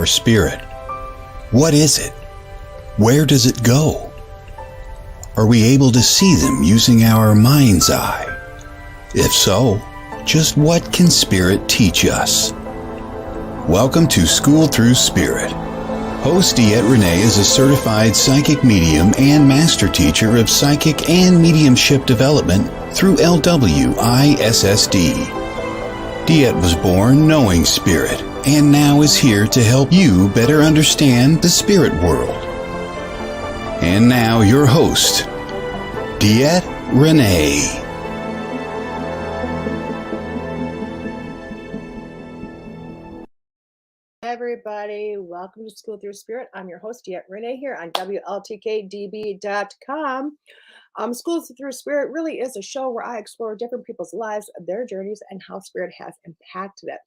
our spirit? What is it? Where does it go? Are we able to see them using our mind's eye? If so, just what can spirit teach us? Welcome to School Through Spirit. Host DeEtte Ranae is a certified psychic medium and master teacher of psychic and mediumship development through LWISSD. DeEtte was born knowing spirit and now is here to help you better understand the spirit world. And now your host, DeEtte Ranae. Everybody, welcome to School Through Spirit. I'm your host, DeEtte Ranae, here on WLTK-DB.com. School Through Spirit really is a show where I explore different people's lives, their journeys, and how spirit has impacted it.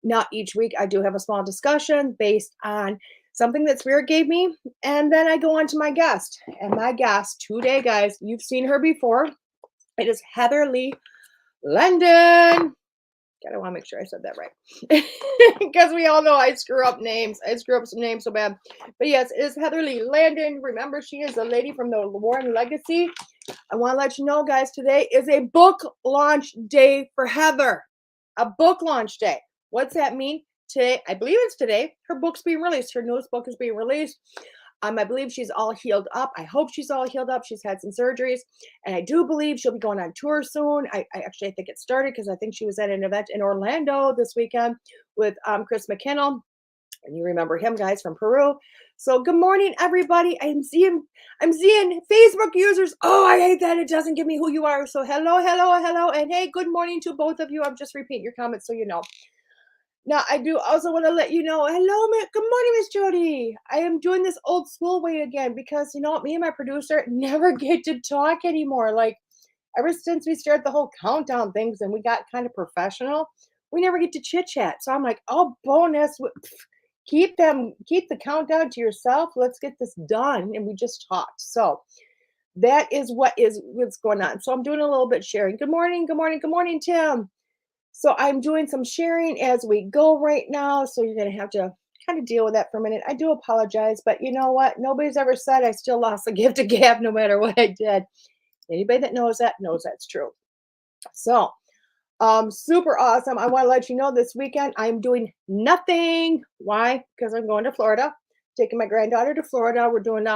Now, each week I do have a small discussion based on something that spirit gave me, and then I go on to my guest. And my guest today, guys, you've seen her before. It is Heather Leigh Landon. I want to make sure I said that right, because we all know I screw up names. I screw up some names so bad. But yes, it is Heather Leigh Landon. Remember, she is a lady from the Warren Legacy. I want to let you know, guys, today is a book launch day for Heather. A book launch day. What's that mean? Today, I believe it's today, her book's being released. Her newest book is being released. I believe she's all healed up. I hope she's all healed up. She's had some surgeries, and I do believe she'll be going on tour soon. I think it started because I think she was at an event in Orlando this weekend with Chris McKinnell, and you remember him, guys, from Peru. So good morning, everybody. I'm seeing Facebook users. Oh, I hate that it doesn't give me who you are. So hello, and hey, good morning to both of you. I'm just repeating your comments so you know. Now, I do also want to let you know, hello, good morning, Miss Jody. I am doing this old school way again because, you know, me and my producer never get to talk anymore. Like, ever since we started the whole countdown things and we got kind of professional, we never get to chit-chat. So I'm like, oh, bonus. Keep the countdown to yourself. Let's get this done. And we just talked. So that is what's going on. So I'm doing a little bit sharing. Good morning, Tim. So I'm doing some sharing as we go right now. So you're going to have to kind of deal with that for a minute. I do apologize, but you know what? Nobody's ever said I still lost the gift of gab no matter what I did. Anybody that knows that's true. So super awesome. I want to let you know this weekend I'm doing nothing. Why? Because I'm going to Florida, taking my granddaughter to Florida. We're doing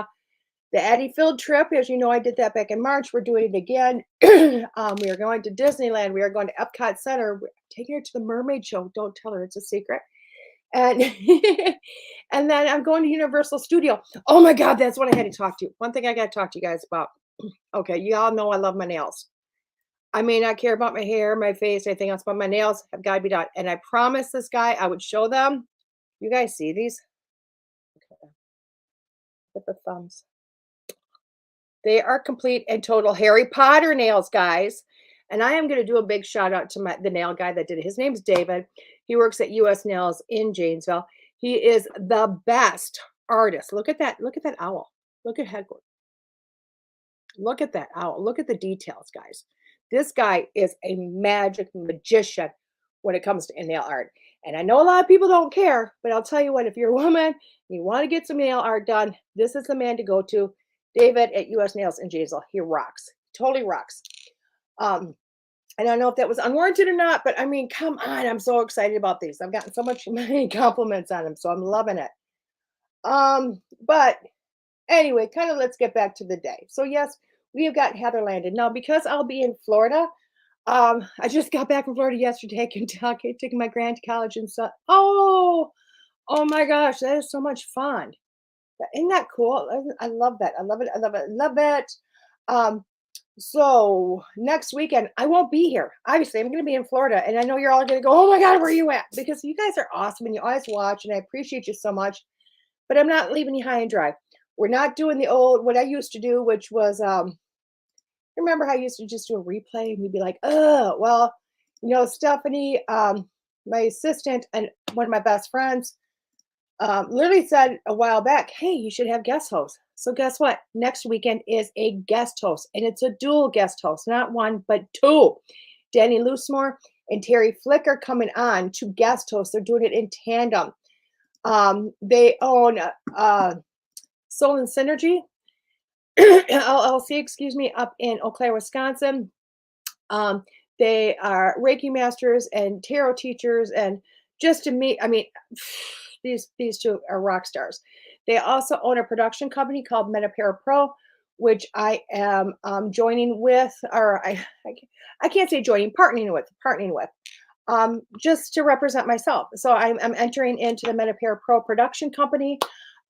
the Addie field trip. As you know, I did that back in March. We're doing it again. We are going to Disneyland. We are going to Epcot Center. We're taking her to the mermaid show. Don't tell her, it's a secret. And and then I'm going to Universal Studio. Oh my God, that's what I had to talk to you. One thing I got to talk to you guys about. Okay, you all know I love my nails. I may not care about my hair, my face, anything else, but my nails have got to be done. And I promised this guy I would show them. You guys see these? Okay. With the thumbs. They are complete and total Harry Potter nails, guys. And I am going to do a big shout out to the nail guy that did it. His name's David. He works at US Nails in Janesville. He is the best artist. Look at that. Look at that owl. Look at headboard. Look at that owl. Look at the details, guys. This guy is a magic magician when it comes to nail art. And I know a lot of people don't care, but I'll tell you what, if you're a woman and you want to get some nail art done, this is the man to go to. David at US Nails in Janesville. He rocks. Totally rocks. I don't know if that was unwarranted or not, but I mean, come on. I'm so excited about these. I've gotten so many compliments on them, so I'm loving it. But anyway, kind of let's get back to the day. So yes, we have got Heather Landon. Now, because I'll be in Florida, I just got back from Florida yesterday, Kentucky, taking my grand to college and stuff. Oh my gosh, that is so much fun. Isn't that cool? I love that. I love it. So next weekend, I won't be here. Obviously, I'm going to be in Florida. And I know you're all going to go, oh my God, where are you at? Because you guys are awesome and you always watch and I appreciate you so much. But I'm not leaving you high and dry. We're not doing the old, what I used to do, which was, remember how I used to just do a replay and we'd be like, oh, well, you know, Stephanie, my assistant and one of my best friends, literally said a while back, hey, you should have guest hosts. So guess what? Next weekend is a guest host, and it's a dual guest host, not one, but two. Danny Loosemore and Terry Flick are coming on to guest host. They're doing it in tandem. They own Soul and Synergy LLC, excuse me, up in Eau Claire, Wisconsin. Um, they are Reiki masters and tarot teachers, and just to me, I mean, these two are rock stars. They also own a production company called Metapara Pro, which I am joining with, or I can't say joining, partnering with, just to represent myself. So I'm entering into the Metapara Pro production company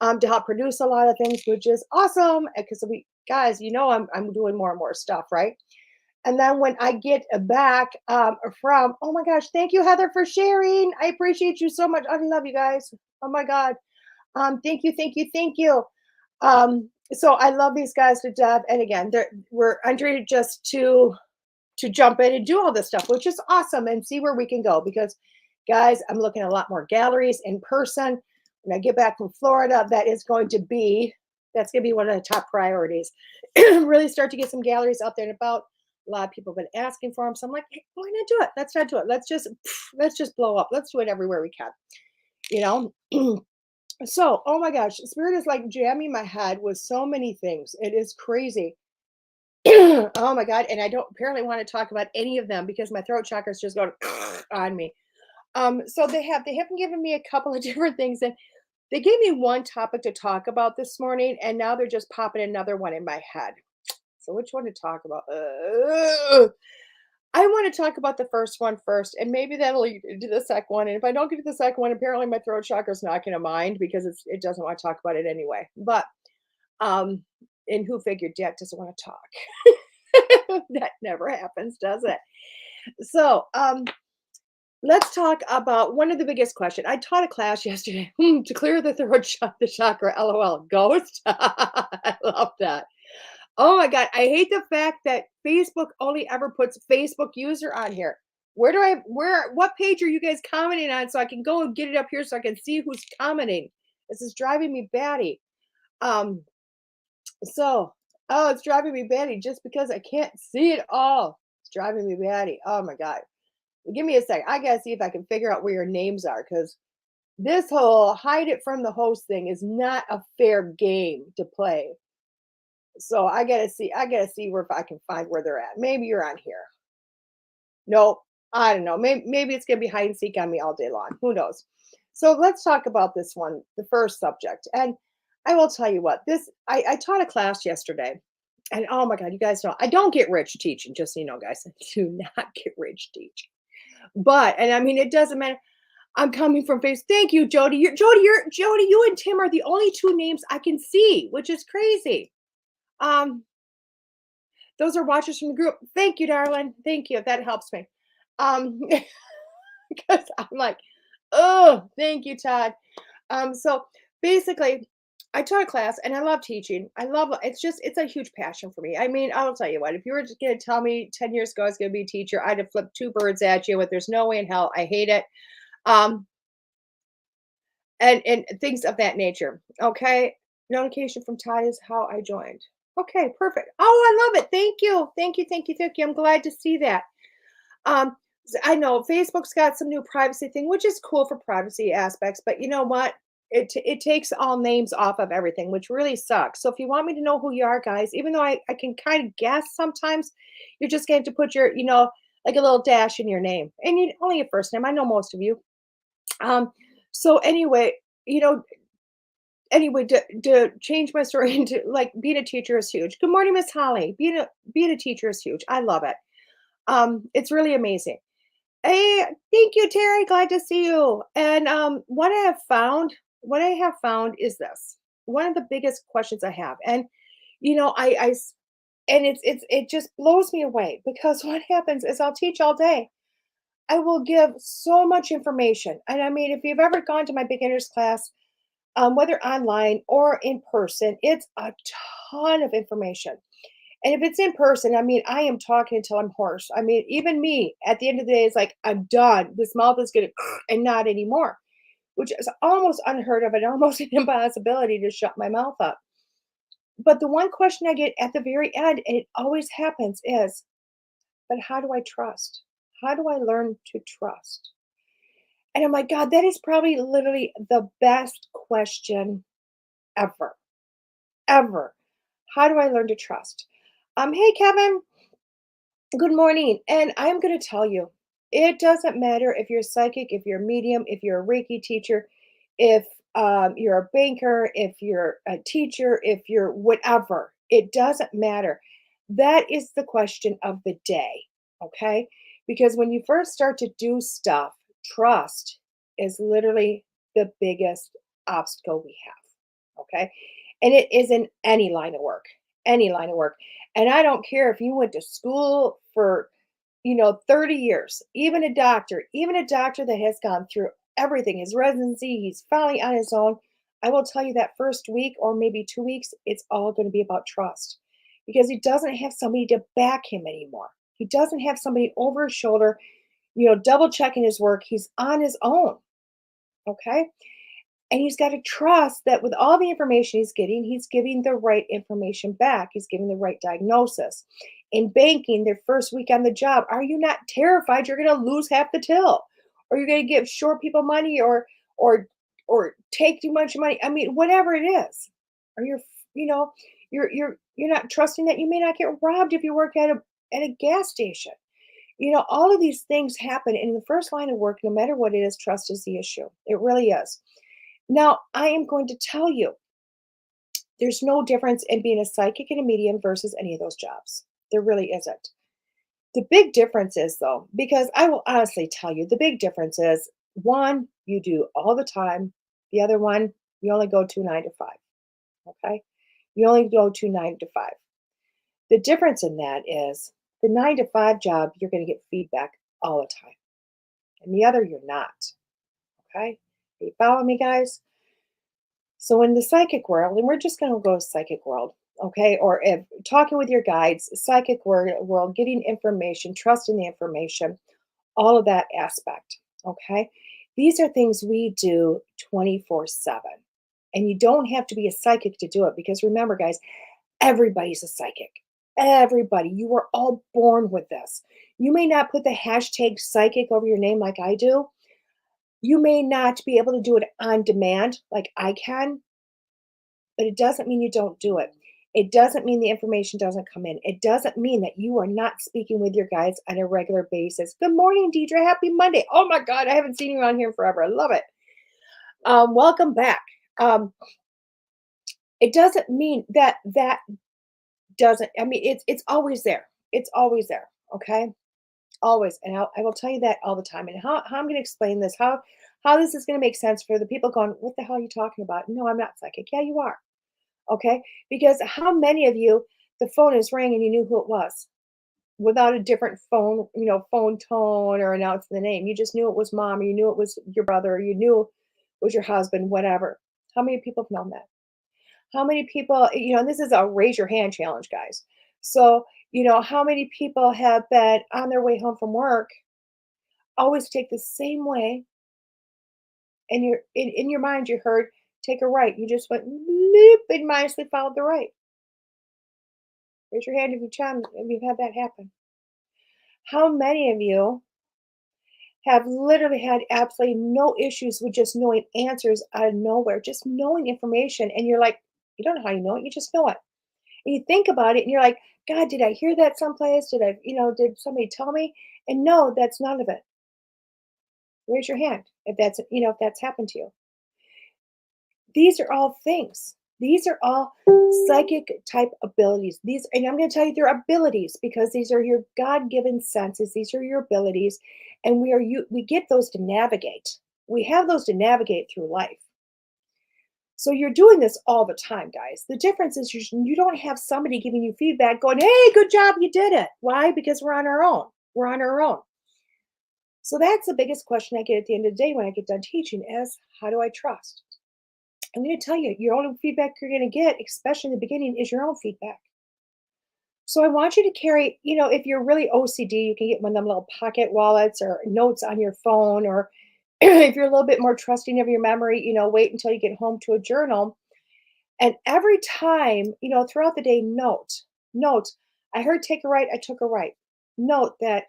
to help produce a lot of things, which is awesome because we guys, I'm doing more and more stuff, right? And then when I get back from, oh my gosh, thank you, Heather, for sharing. I appreciate you so much. I love you guys. Oh my God. Thank you, thank you, thank you. So I love these guys to death. And again, we're entering just to jump in and do all this stuff, which is awesome, and see where we can go. Because, guys, I'm looking at a lot more galleries in person. When I get back from Florida, that's going to be one of the top priorities. Really start to get some galleries out there and about. A lot of people have been asking for them, so I'm like, hey, why not do it? Let's not do it. Let's just blow up. Let's do it everywhere we can. You know. So, oh my gosh, Spirit is like jamming my head with so many things. It is crazy. Oh my God. And I don't apparently want to talk about any of them because my throat chakra is just going on me. So they haven't given me a couple of different things, and they gave me one topic to talk about this morning, and now they're just popping another one in my head. So which one to talk about? I want to talk about the first one first, and maybe that'll lead into the second one. And if I don't get to the second one, apparently my throat chakra is not going to mind because it doesn't want to talk about it anyway. But um, and who figured Jack doesn't want to talk? That never happens, does it? So, let's talk about one of the biggest questions. I taught a class yesterday to clear the the chakra. LOL. Ghost. I love that. Oh my God. I hate the fact that Facebook only ever puts Facebook user on here. What page are you guys commenting on so I can go and get it up here so I can see who's commenting? This is driving me batty. Um, so, oh, it's driving me batty just because I can't see it all. It's driving me batty. Oh my God. Give me a sec. I gotta see if I can figure out where your names are because this whole hide it from the host thing is not a fair game to play. So I gotta see. I gotta see where if I can find where they're at. Maybe you're on here. Nope. I don't know. Maybe it's gonna be hide and seek on me all day long. Who knows? So let's talk about this one, the first subject. And I will tell you what, I taught a class yesterday. And oh my God, you guys know I don't get rich teaching, just so you know, guys. I do not get rich teaching. But and I mean it doesn't matter. I'm coming from face. Thank you, Jody. Jody. You and Tim are the only two names I can see, which is crazy. Um, those are watchers from the group. Thank you, darling. Thank you. That helps me. Um, because I'm like, oh, thank you, Todd. So basically, I taught a class and I love teaching. It's a huge passion for me. I mean, I'll tell you what, if you were just gonna tell me 10 years ago I was gonna be a teacher, I'd have flipped two birds at you, but there's no way in hell. I hate it. Um, and things of that nature. Okay. Notification from Todd is how I joined. Okay, perfect. Oh, I love it. Thank you. Thank you. Thank you. Thank you. I'm glad to see that. I know Facebook's got some new privacy thing, which is cool for privacy aspects, but you know what? It takes all names off of everything, which really sucks. So if you want me to know who you are, guys, even though I can kind of guess sometimes, you're just going to put your, like a little dash in your name and you only your first name. I know most of you. Um, so anyway, you know, to change my story into like being a teacher is huge. Good morning, Miss Holly. Being a teacher is huge. I love it. It's really amazing. Hey, thank you, Terry. Glad to see you. And what I have found is this. One of the biggest questions I have, and and it just blows me away because what happens is I'll teach all day. I will give so much information, and I mean, if you've ever gone to my beginners class, whether online or in person, it's a ton of information. And if it's in person, I mean, I am talking until I'm hoarse. I mean, even me at the end of the day is like, I'm done. This mouth is going to, and not anymore, which is almost unheard of and almost an impossibility to shut my mouth up. But the one question I get at the very end, and it always happens, is, but how do I trust? How do I learn to trust? And I'm like, God, that is probably literally the best question ever, ever. How do I learn to trust? Hey, Kevin, good morning. And I'm going to tell you, it doesn't matter if you're psychic, if you're a medium, if you're a Reiki teacher, if you're a banker, if you're a teacher, if you're whatever, it doesn't matter. That is the question of the day. Okay. Because when you first start to do stuff, trust is literally the biggest obstacle we have. Okay. And it is in any line of work, any line of work. And I don't care if you went to school for, 30 years, even a doctor that has gone through everything, his residency, he's finally on his own. I will tell you that first week or maybe 2 weeks, it's all going to be about trust because he doesn't have somebody to back him anymore. He doesn't have somebody over his shoulder, double checking his work. He's on his own. Okay. And he's got to trust that with all the information he's giving the right information back. He's giving the right diagnosis. In banking, their first week on the job, are you not terrified you're going to lose half the till? Or you're going to give short people money or or take too much money? I mean, whatever it is. Or you know, you're not trusting that you may not get robbed if you work at a gas station. All of these things happen in the first line of work, no matter what it is, trust is the issue. It really is. Now, I am going to tell you, there's no difference in being a psychic and a medium versus any of those jobs. There really isn't. The big difference is, though, because I will honestly tell you, the big difference is one, you do all the time. The other one, you only go to 9 to 5. Okay. You only go to 9 to 5. The difference in that is the 9 to 5 job, you're going to get feedback all the time. And the other, you're not. Okay. Are you following me, guys? So in the psychic world, and we're just going to go psychic world, okay? Or if talking with your guides, psychic world, getting information, trusting the information, all of that aspect, okay? These are things we do 24/7. And you don't have to be a psychic to do it because remember, guys, everybody's a psychic. Everybody. You were all born with this. You may not put the hashtag psychic over your name like I do. You may not be able to do it on demand like I can, but it doesn't mean you don't do it. It doesn't mean the information doesn't come in. It doesn't mean that you are not speaking with your guides on a regular basis. Good morning, Deidre. Happy Monday. Oh my God, I haven't seen you on here forever. I love it. Welcome back. It doesn't mean that doesn't. I mean, it's always there. It's always there. Okay, always. And I will tell you that all the time. And how I'm going to explain this, how this is going to make sense for the people going, what the hell are you talking about? No, I'm not psychic. Yeah, you are. Okay? Because how many of you, the phone is ringing and you knew who it was without a different phone tone or announcing the name? You just knew it was mom, or you knew it was your brother, or you knew it was your husband, whatever. How many people have known that? How many people, and this is a raise your hand challenge, guys. So, how many people have been on their way home from work, always take the same way, and you're in your mind, you heard take a right. You just went loop and mindlessly followed the right. Raise your hand if you've had that happen. How many of you have literally had absolutely no issues with just knowing answers out of nowhere, just knowing information, and you're like, you don't know how you know it, you just know it. And you think about it and you're like, God, did I hear that someplace? Did somebody tell me? And no, that's none of it. Raise your hand if that's happened to you. These are all things. These are all psychic type abilities. And I'm going to tell you they're abilities because these are your God-given senses. These are your abilities, and we get those to navigate. We have those to navigate through life. So you're doing this all the time, guys. The difference is you don't have somebody giving you feedback going, hey, good job, you did it. Why? Because we're on our own. We're on our own. So that's the biggest question I get at the end of the day when I get done teaching is, how do I trust? I'm going to tell you, your only feedback you're going to get, especially in the beginning, is your own feedback. So I want you to carry, if you're really OCD, you can get one of them little pocket wallets or notes on your phone, or if you're a little bit more trusting of your memory, wait until you get home to a journal. And every time, throughout the day, note, I heard take a right, I took a right. Note that,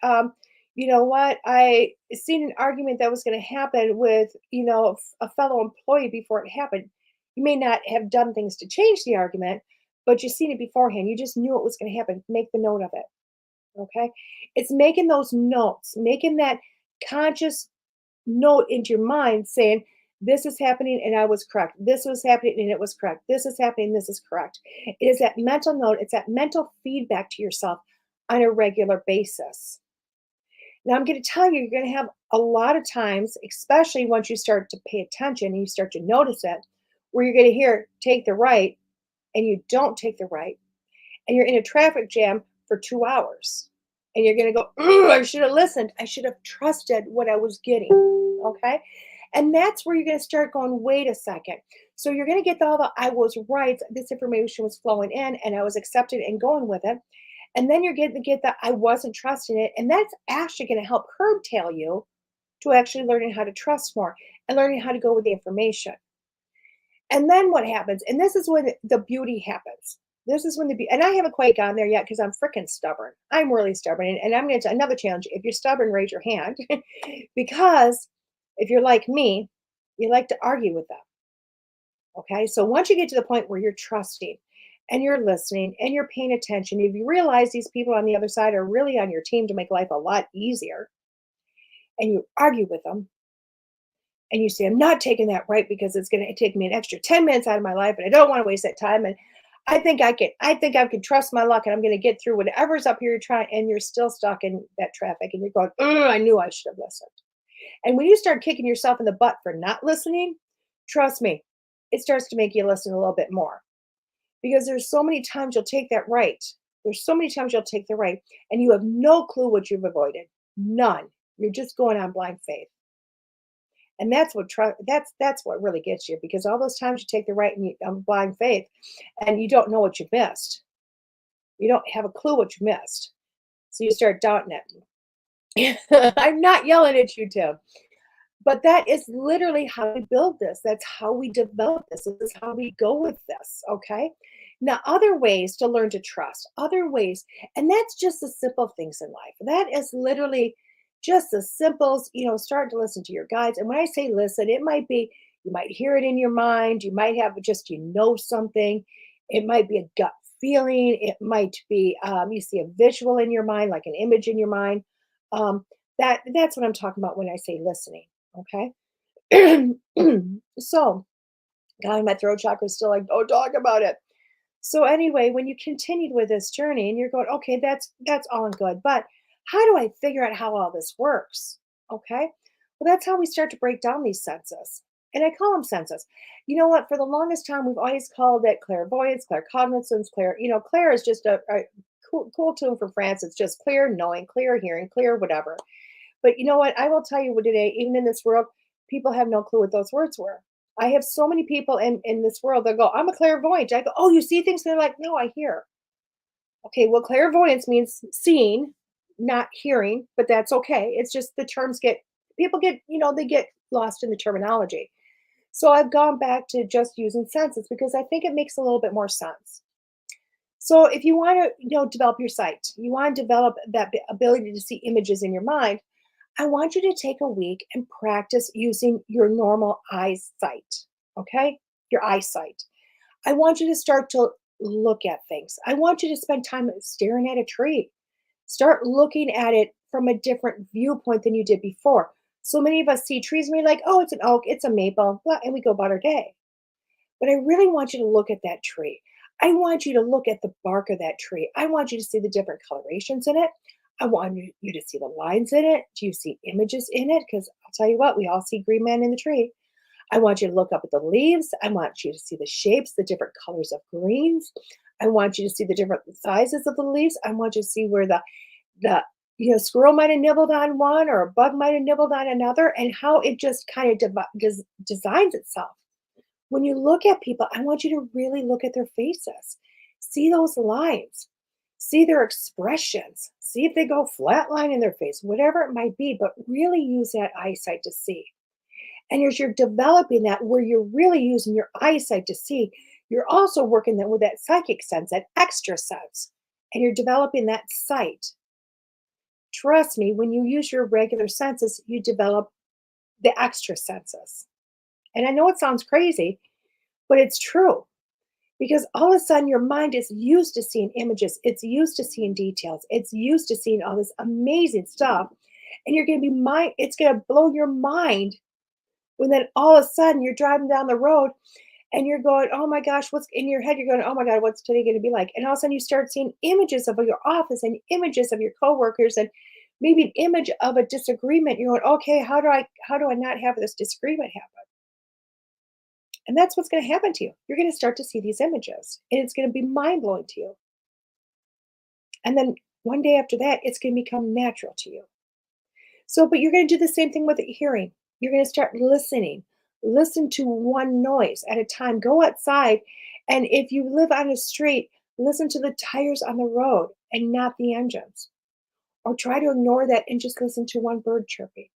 you know what? I seen an argument that was going to happen with, a fellow employee before it happened. You may not have done things to change the argument, but you seen it beforehand. You just knew it was going to happen. Make the note of it. Okay. It's making those notes, making that conscious note into your mind saying, this is happening and I was correct. This was happening and it was correct. This is happening. This is correct. It is that mental note. It's that mental feedback to yourself on a regular basis. Now, I'm going to tell you, you're going to have a lot of times, especially once you start to pay attention and you start to notice it, where you're going to hear take the right and you don't take the right. And you're in a traffic jam for 2 hours. And you're going to go, "Ugh, I should have listened. I should have trusted what I was getting." Okay. And that's where you're going to start going, wait a second. So you're going to get all the I was right. This information was flowing in and I was accepting and going with it. And then you're getting to get that I wasn't trusting it. And that's actually going to help curtail you to actually learning how to trust more and learning how to go with the information. And then what happens? And this is when the beauty happens. This is when and I haven't quite gotten there yet because I'm freaking stubborn. I'm really stubborn. And I'm going to another challenge. If you're stubborn, raise your hand because if you're like me, you like to argue with them. Okay. So once you get to the point where you're trusting and you're listening and you're paying attention, if you realize these people on the other side are really on your team to make life a lot easier, and you argue with them and you say, I'm not taking that right because it's going to take me an extra 10 minutes out of my life and I don't want to waste that time. And I can trust my luck and I'm going to get through whatever's up here you're trying, and you're still stuck in that traffic and you're going, I knew I should have listened. And when you start kicking yourself in the butt for not listening, trust me, it starts to make you listen a little bit more. Because there's so many times you'll take that right. There's so many times you'll take the right and you have no clue what you've avoided. None. You're just going on blind faith. And that's what really gets you, because all those times you take the right and you blind faith and you don't know what you missed. You don't have a clue what you missed. So you start doubting it. I'm not yelling at you, Tim. But that is literally how we build this. That's how we develop this. This is how we go with this. Okay. Now, other ways to learn to trust, other ways, and that's just the simple things in life. That is literally just the simples, start to listen to your guides. And when I say listen, it might be you might hear it in your mind. You might have just, something. It might be a gut feeling. It might be you see a visual in your mind, like an image in your mind. That's what I'm talking about when I say listening. Okay. So, God, my throat chakra is still like, don't talk about it. So anyway, when you continued with this journey and you're going, okay, that's all and good, but how do I figure out how all this works? Okay. Well, that's how we start to break down these senses. And I call them senses. You know what? For the longest time, we've always called it clairvoyance, claircognizance, clair is just a cool term for France. It's just clear knowing, clear hearing, clear whatever. But you know what? I will tell you what today, even in this world, people have no clue what those words were. I have so many people in this world that go, I'm a clairvoyant. I go, oh, you see things? They're like, no, I hear. Okay, well, clairvoyance means seeing, not hearing, but that's okay. It's just the terms people get, they get lost in the terminology. So I've gone back to just using senses because I think it makes a little bit more sense. So if you want to, develop your sight, you want to develop that ability to see images in your mind, I want you to take a week and practice using your normal eyesight, okay? Your eyesight. I want you to start to look at things. I want you to spend time staring at a tree. Start looking at it from a different viewpoint than you did before. So many of us see trees and we're like, oh, it's an oak, it's a maple, blah, and we go about our day. But I really want you to look at that tree. I want you to look at the bark of that tree. I want you to see the different colorations in it. I want you to see the lines in it. Do you see images in it? Because I'll tell you what, we all see green man in the tree. I want you to look up at the leaves. I want you to see the shapes, the different colors of greens. I want you to see the different sizes of the leaves. I want you to see where the squirrel might have nibbled on one or a bug might have nibbled on another, and how it just kind of designs itself. When you look at people, I want you to really look at their faces. See those lines. See their expressions. See if they go flatline in their face, whatever it might be, but really use that eyesight to see. And as you're developing that, where you're really using your eyesight to see, you're also working with that psychic sense, that extra sense, and you're developing that sight. Trust me, when you use your regular senses, you develop the extra senses. And I know it sounds crazy, but it's true. Because all of a sudden your mind is used to seeing images, it's used to seeing details, it's used to seeing all this amazing stuff. And you're going to be it's going to blow your mind when then all of a sudden you're driving down the road and you're going, oh my gosh, what's in your head? You're going, oh my God, what's today going to be like? And all of a sudden you start seeing images of your office and images of your coworkers and maybe an image of a disagreement. You're going, okay, how do I not have this disagreement happen? And that's what's going to happen to you. You're going to start to see these images and it's going to be mind blowing to you. And then one day after that, it's going to become natural to you. So, but you're going to do the same thing with hearing. You're going to start listening. Listen to one noise at a time. Go outside. And if you live on a street, listen to the tires on the road and not the engines. Or try to ignore that and just listen to one bird chirping.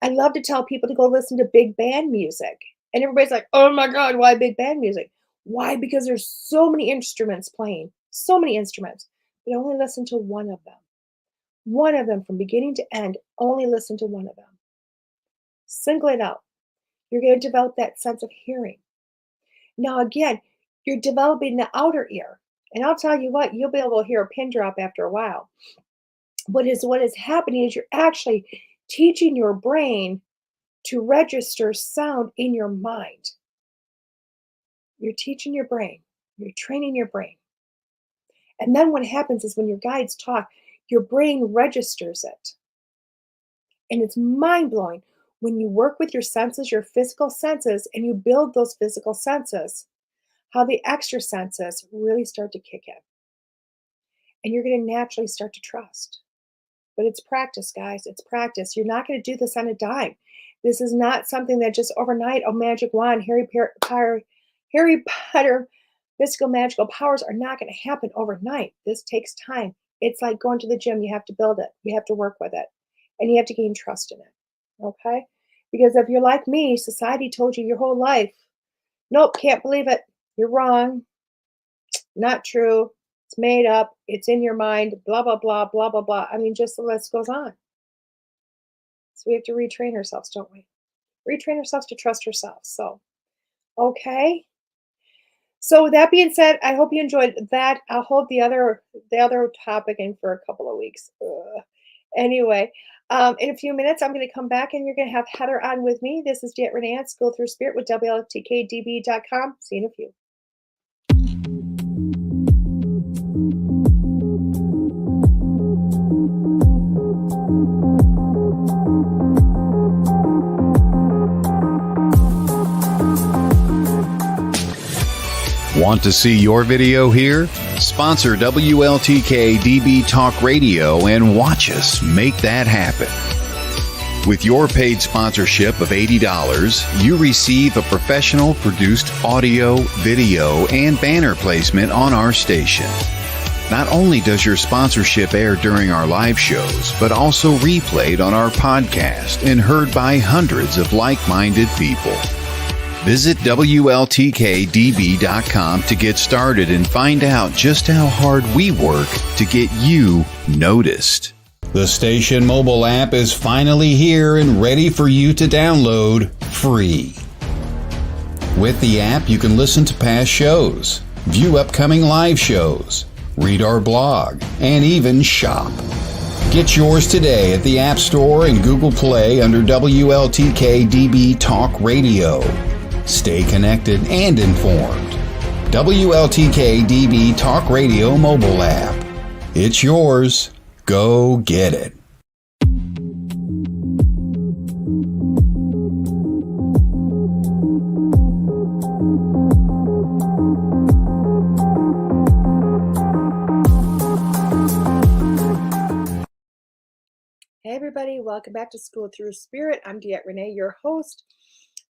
I love to tell people to go listen to big band music. And everybody's like, oh my God, why big band music? Why? Because there's so many instruments playing, so many instruments. But only listen to one of them. One of them from beginning to end, only listen to one of them. Single it out. You're going to develop that sense of hearing. Now, again, you're developing the outer ear. And I'll tell you what, you'll be able to hear a pin drop after a while. What is happening is you're actually teaching your brain to register sound in your mind. You're teaching your brain. You're training your brain. And then what happens is when your guides talk, your brain registers it. And it's mind-blowing when you work with your senses, your physical senses, and you build those physical senses, how the extra senses really start to kick in. And you're going to naturally start to trust. But it's practice, guys. It's practice. You're not going to do this on a dime. This is not something that just overnight, a magic wand, Harry Potter, mystical magical powers are not going to happen overnight. This takes time. It's like going to the gym. You have to build it. You have to work with it. And you have to gain trust in it. Okay? Because if you're like me, society told you your whole life, nope, can't believe it. You're wrong. Not true. It's made up. It's in your mind. Blah, blah, blah, blah, blah, blah. I mean, just the list goes on. So we have to retrain ourselves, don't we? Retrain ourselves to trust ourselves. So, okay. So with that being said, I hope you enjoyed that. I'll hold the other topic in for a couple of weeks. Anyway, in a few minutes, I'm going to come back and you're going to have Heather on with me. This is DeEtte Ranae at School Through Spirit with WLTK-DB.com. See you in a few. Want to see your video here? Sponsor WLTK-DB Talk Radio and watch us make that happen. With your paid sponsorship of $80, you receive a professional produced audio, video, and banner placement on our station. Not only does your sponsorship air during our live shows, but also replayed on our podcast and heard by hundreds of like-minded people. Visit WLTK-DB.com to get started and find out just how hard we work to get you noticed. The station mobile app is finally here and ready for you to download free. With the app, you can listen to past shows, view upcoming live shows, read our blog, and even shop. Get yours today at the App Store and Google Play under WLTK-DB Talk Radio. Stay connected and informed. WLTK-DB Talk Radio mobile app. It's yours. Go get it. Hey everybody, welcome back to School Through Spirit. I'm DeEtte Ranae, your host.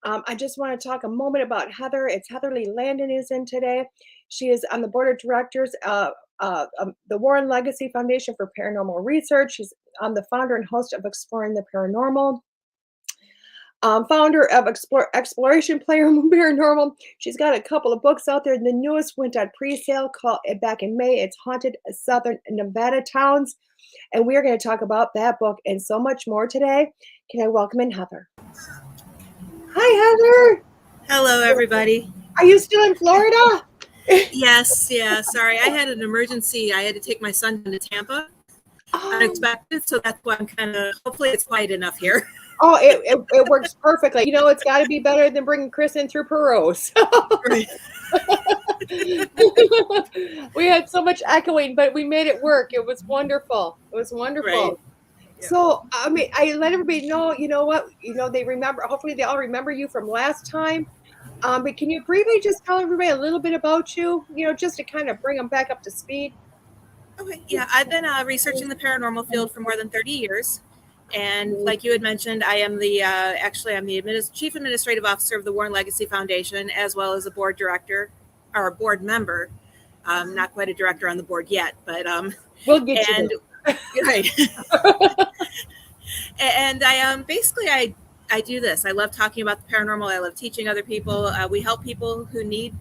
I just want to talk a moment about Heather. It's Heather Leigh Landon is in today. She is on the board of directors of the Warren Legacy Foundation for Paranormal Research. She's the founder and host of Exploring the Paranormal. founder of Exploration Paranormal. She's got a couple of books out there. The newest went on pre-sale called back in May. It's Haunted Southern Nevada Towns. And we are going to talk about that book and so much more today. Can I welcome in Heather? Hi, Heather. Hello, everybody. Are you still in Florida? Yes, yeah. Sorry, I had an emergency. I had to take my son to Tampa, unexpected. So that's why I'm kind of. Hopefully, it's quiet enough here. Oh, it works perfectly. You know, it's got to be better than bringing Chris in through Peru. So. Right. We had so much echoing, but we made it work. It was wonderful. It was wonderful. Right. Yeah. So, I mean, I let everybody know, you know what, they remember, hopefully they all remember you from last time. But can you briefly just tell everybody a little bit about you, just to kind of bring them back up to speed? Okay. Yeah, I've been researching the paranormal field for more than 30 years. And like you had mentioned, I am I'm the Chief Administrative Officer of the Warren Legacy Foundation, as well as a board director or a board member. Not quite a director on the board yet, but we'll get you there. Right. And I do this. I love talking about the paranormal. I love teaching other people. We help people who need,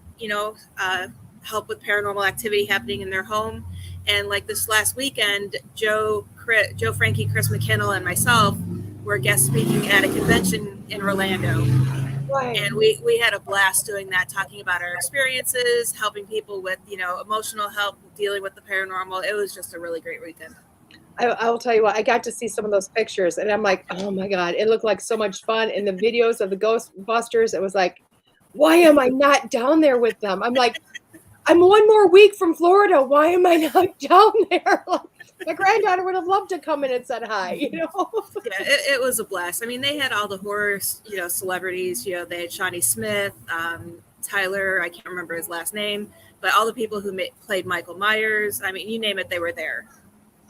help with paranormal activity happening in their home. And like this last weekend, Joe Frankie, Chris McKinnell, and myself were guest speaking at a convention in Orlando. Right. And we had a blast doing that, talking about our experiences, helping people with, emotional help, dealing with the paranormal. It was just a really great weekend. I will tell you what, I got to see some of those pictures and I'm like, oh my God, it looked like so much fun. And the videos of the Ghostbusters, it was like, why am I not down there with them? I'm like, I'm one more week from Florida. Why am I not down there? My granddaughter would have loved to come in and said hi, Yeah, it was a blast. I mean, they had all the horror, celebrities, they had Shawnee Smith, Tyler, I can't remember his last name, but all the people who played Michael Myers. I mean, you name it, they were there.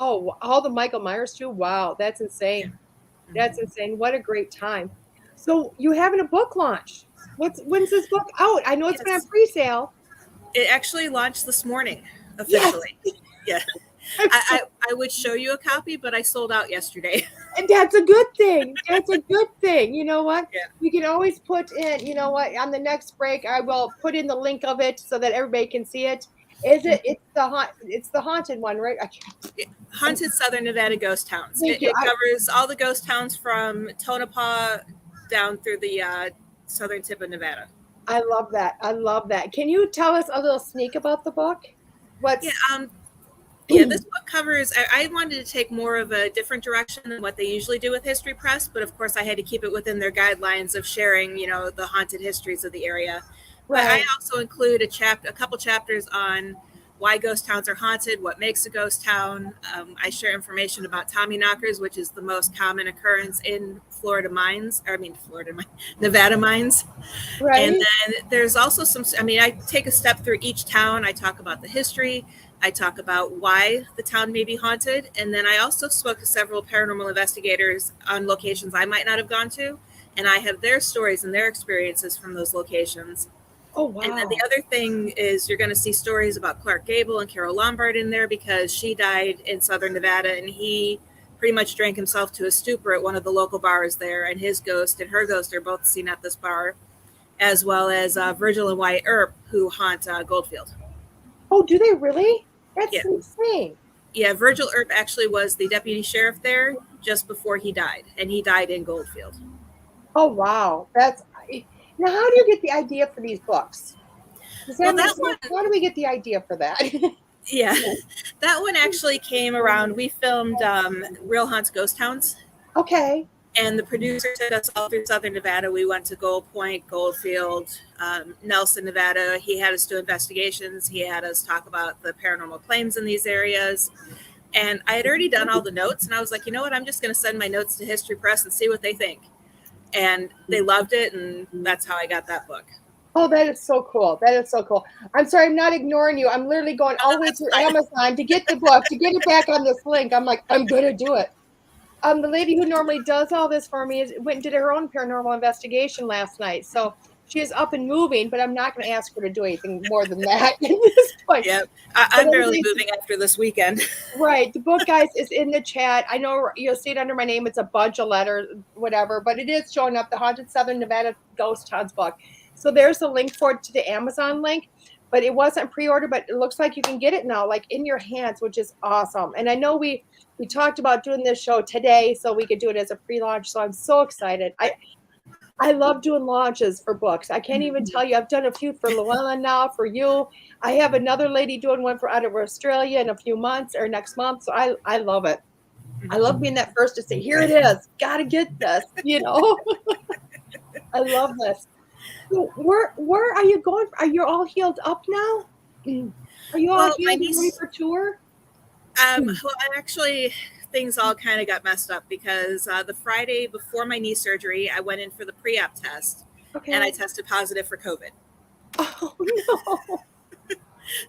Oh, all the Michael Myers too? Wow, that's insane. Yeah. That's insane. What a great time. So you having a book launch. When's this book out? I know it's been on pre-sale. It actually launched this morning, officially. Yes. Yeah. I would show you a copy, but I sold out yesterday. And that's a good thing. That's a good thing. You know what? Yeah. We can always put in, on the next break, I will put in the link of it so that everybody can see it. It's the haunted one, right? Haunted Southern Nevada Ghost Towns. It covers all the ghost towns from Tonopah down through the southern tip of Nevada. I love that. I love that. Can you tell us a little sneak about the book? This book covers, I wanted to take more of a different direction than what they usually do with History Press, but of course I had to keep it within their guidelines of sharing, the haunted histories of the area. Right. But I also include a couple chapters on why ghost towns are haunted, what makes a ghost town. I share information about Tommyknockers, which is the most common occurrence in Nevada mines. Right. And then there's also I take a step through each town. I talk about the history. I talk about why the town may be haunted. And then I also spoke to several paranormal investigators on locations I might not have gone to. And I have their stories and their experiences from those locations. Oh, wow. And then the other thing is you're going to see stories about Clark Gable and Carol Lombard in there because she died in Southern Nevada and he pretty much drank himself to a stupor at one of the local bars there. And his ghost and her ghost are both seen at this bar, as well as Virgil and Wyatt Earp, who haunt Goldfield. Oh, do they really? That's insane. Yeah, Virgil Earp actually was the deputy sheriff there just before he died, and he died in Goldfield. Oh, wow. Now, how do you get the idea for these books? How do we get the idea for that? Yeah, that one actually came around. We filmed Real Haunts Ghost Towns. Okay. And the producer took us all through Southern Nevada. We went to Gold Point, Goldfield, Nelson, Nevada. He had us do investigations. He had us talk about the paranormal claims in these areas. And I had already done all the notes. And I was like, you know what? I'm just going to send my notes to History Press and see what they think. And they loved it. And that's how I got that book. Oh, that is so cool. That is so cool. I'm sorry, I'm not ignoring you. I'm literally going all the way through Amazon to get the book, to get it back on this link. I'm like, I'm going to do it. The lady who normally does all this for me went and did her own paranormal investigation last night. So she is up and moving, but I'm not going to ask her to do anything more than that at this point. Yep. I'm barely moving after this weekend. Right. The book, guys, is in the chat. I know you'll see it under my name. It's a bunch of letters, whatever, but it is showing up, the Haunted Southern Nevada Ghost Hunts book. So there's a link for it to the Amazon link, but it wasn't pre-ordered, but it looks like you can get it now, like in your hands, which is awesome. And I know we talked about doing this show today so we could do it as a pre-launch. So I'm so excited. I love doing launches for books. I can't even tell you. I've done a few for Llewellyn now, for you. I have another lady doing one for out of Australia in a few months or next month. So I love it. I love being that first to say, here it is. Got to get this, you know. I love this. So where are you going? Are you all healed up now? Are you all healed and ready for tour? Well, actually, things all kind of got messed up because the Friday before my knee surgery, I went in for the pre-op test, and I tested positive for COVID. Oh no!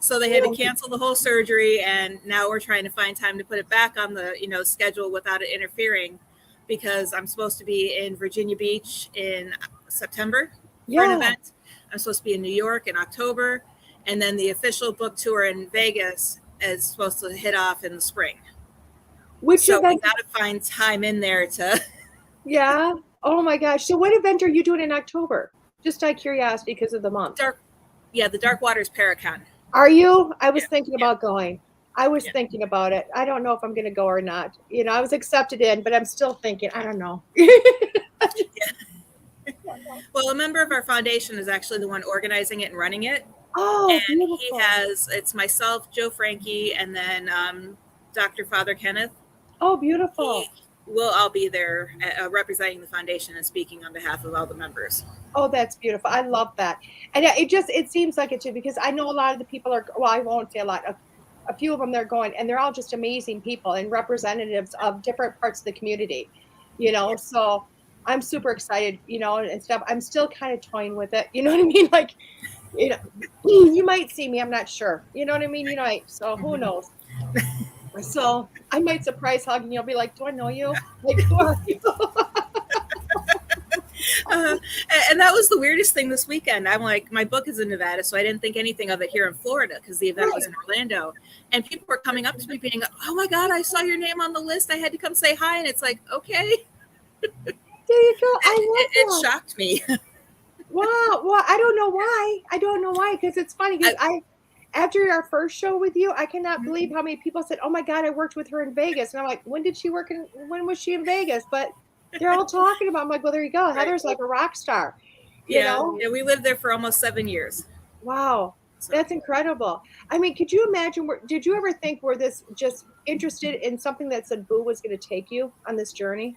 So they had to cancel the whole surgery, and now we're trying to find time to put it back on the schedule without it interfering, because I'm supposed to be in Virginia Beach in September for an event. I'm supposed to be in New York in October, and then the official book tour in Vegas is supposed to hit off in the spring. So we got to find time in there to. Yeah. Oh my gosh. So what event are you doing in October? Just out of curiosity, because of the month. The Dark Waters Paracon. Are you? I was thinking about going. I was thinking about it. I don't know if I'm going to go or not. I was accepted in, but I'm still thinking, I don't know. Well, a member of our foundation is actually the one organizing it and running it. Oh, and beautiful. It's myself, Joe Frankie, and then Dr. Father Kenneth. Oh, beautiful. We'll all be there representing the foundation and speaking on behalf of all the members. Oh, that's beautiful. I love that. And it seems like it too, because I know a lot of the people are, well, I won't say a lot, a few of them they're going, and they're all just amazing people and representatives of different parts of the community, so I'm super excited, and stuff. I'm still kind of toying with it. You know what I mean? Like, you might see me. I'm not sure. You know what I mean? So who knows? So I might surprise hug and you'll be like, do I know you? Like, who are you? And that was the weirdest thing this weekend. I'm like, my book is in Nevada, so I didn't think anything of it here in Florida because the event was in Orlando. And people were coming up to me being, oh my God, I saw your name on the list. I had to come say hi. And it's like, okay. There you go. It shocked me. Wow. Well, I don't know why. Because it's funny. Because after our first show with you, I cannot believe how many people said, oh my God, I worked with her in Vegas. And I'm like, when was she in Vegas? But they're all talking about, I'm like, well, there you go. Right. Heather's like a rock star. You know? Yeah, we lived there for almost 7 years. Wow. So. That's incredible. I mean, could you imagine, did you ever think we're this just interested in something that said Boo was going to take you on this journey?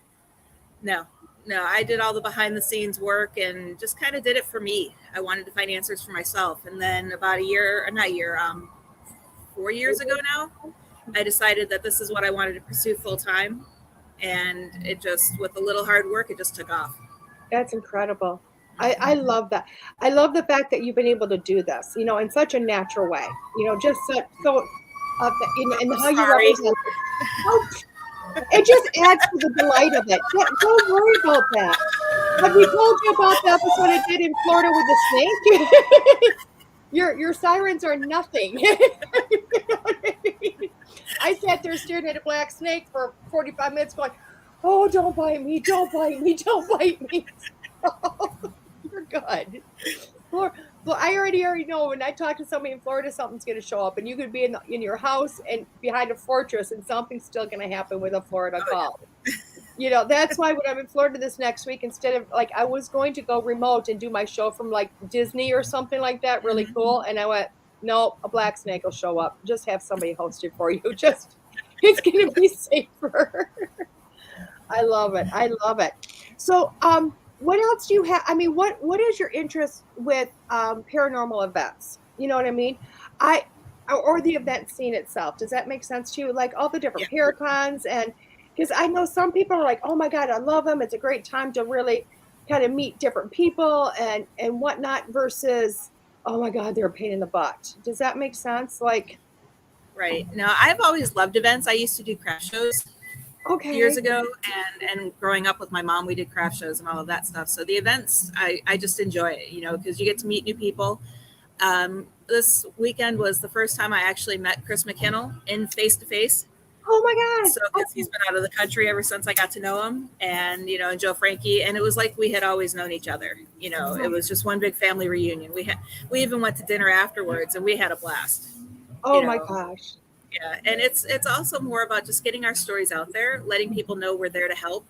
No, I did all the behind the scenes work and just kind of did it for me. I wanted to find answers for myself. And then about 4 years ago now, I decided that this is what I wanted to pursue full time. And it just, with a little hard work, it just took off. That's incredible. I love that. I love the fact that you've been able to do this, in such a natural way, just so and how you represent it. It just adds to the delight of it. Don't worry about that. Have we told you about the episode I did in Florida with the snake? Your sirens are nothing. I sat there staring at a black snake for 45 minutes going, oh, don't bite me, don't bite me, don't bite me. Oh, you're good. Well, I already know when I talk to somebody in Florida, something's going to show up, and you could be in your house and behind a fortress, and something's still going to happen with a Florida call. That's why when I'm in Florida this next week, instead of I was going to go remote and do my show from Disney or something like that, really cool. And I went, no, a black snake will show up. Just have somebody host it for you. It's going to be safer. I love it. So, what else do you have? I mean, what is your interest with paranormal events? You know what I mean? Or the event scene itself. Does that make sense to you? Like all the different paracons, and because I know some people are like, oh my God, I love them. It's a great time to really kind of meet different people and whatnot versus, oh my God, they're a pain in the butt. Does that make sense? Right. No, I've always loved events. I used to do craft shows. Okay. years ago, and growing up with my mom, we did craft shows and all of that stuff. So the events, I just enjoy it, you know, because you get to meet new people. This weekend was the first time I actually met Chris McKinnell in face to face. Oh my So God. because he's been out of the country ever since I got to know him, and you know, and Joe Frankie, and it was like we had always known each other. You know, it was just one big family reunion. We even went to dinner afterwards, and we had a blast. Oh You my know, gosh. yeah, and it's also more about just getting our stories out there, letting people know we're there to help,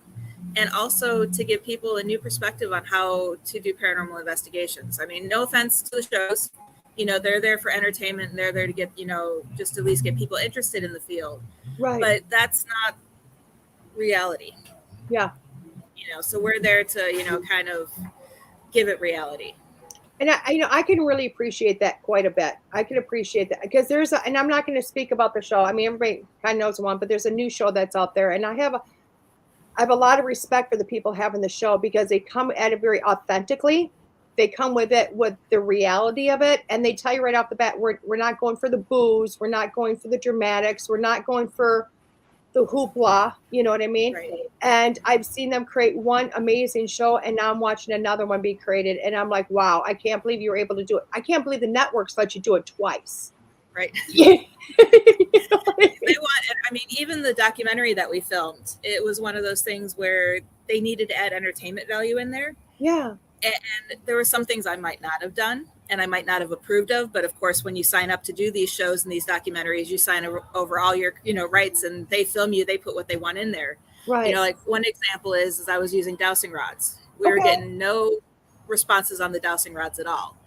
and also to give people a new perspective on how to do paranormal investigations. I mean, no offense to the shows, you know, they're there for entertainment and they're there to get, you know, just at least get people interested in the field. Right. But that's not reality, Yeah. you know. So we're there to, you know, kind of give it reality. And you know, I can really appreciate that quite a bit. I can appreciate that because and I'm not going to speak about the show. I mean, everybody kind of knows one, but there's a new show that's out there, and I have a lot of respect for the people having the show because they come at it very authentically. They come with it with the reality of it, and they tell you right off the bat, we're not going for the booze, we're not going for the dramatics, we're not going for the hoopla, you know what I mean? Right. And I've seen them create one amazing show, and now I'm watching another one be created, and I'm like, wow, I can't believe you were able to do it. I can't believe the networks let you do it twice. Right. You know what I mean? They want, I mean, even the documentary that we filmed, it was one of those things where they needed to add entertainment value in there. Yeah. And there were some things I might not have done and I might not have approved of. But of course, when you sign up to do these shows and these documentaries, you sign over all your, you know, rights, and they film you, they put what they want in there. Right. You know, like one example is I was using dowsing rods. We were getting no responses on the dowsing rods at all.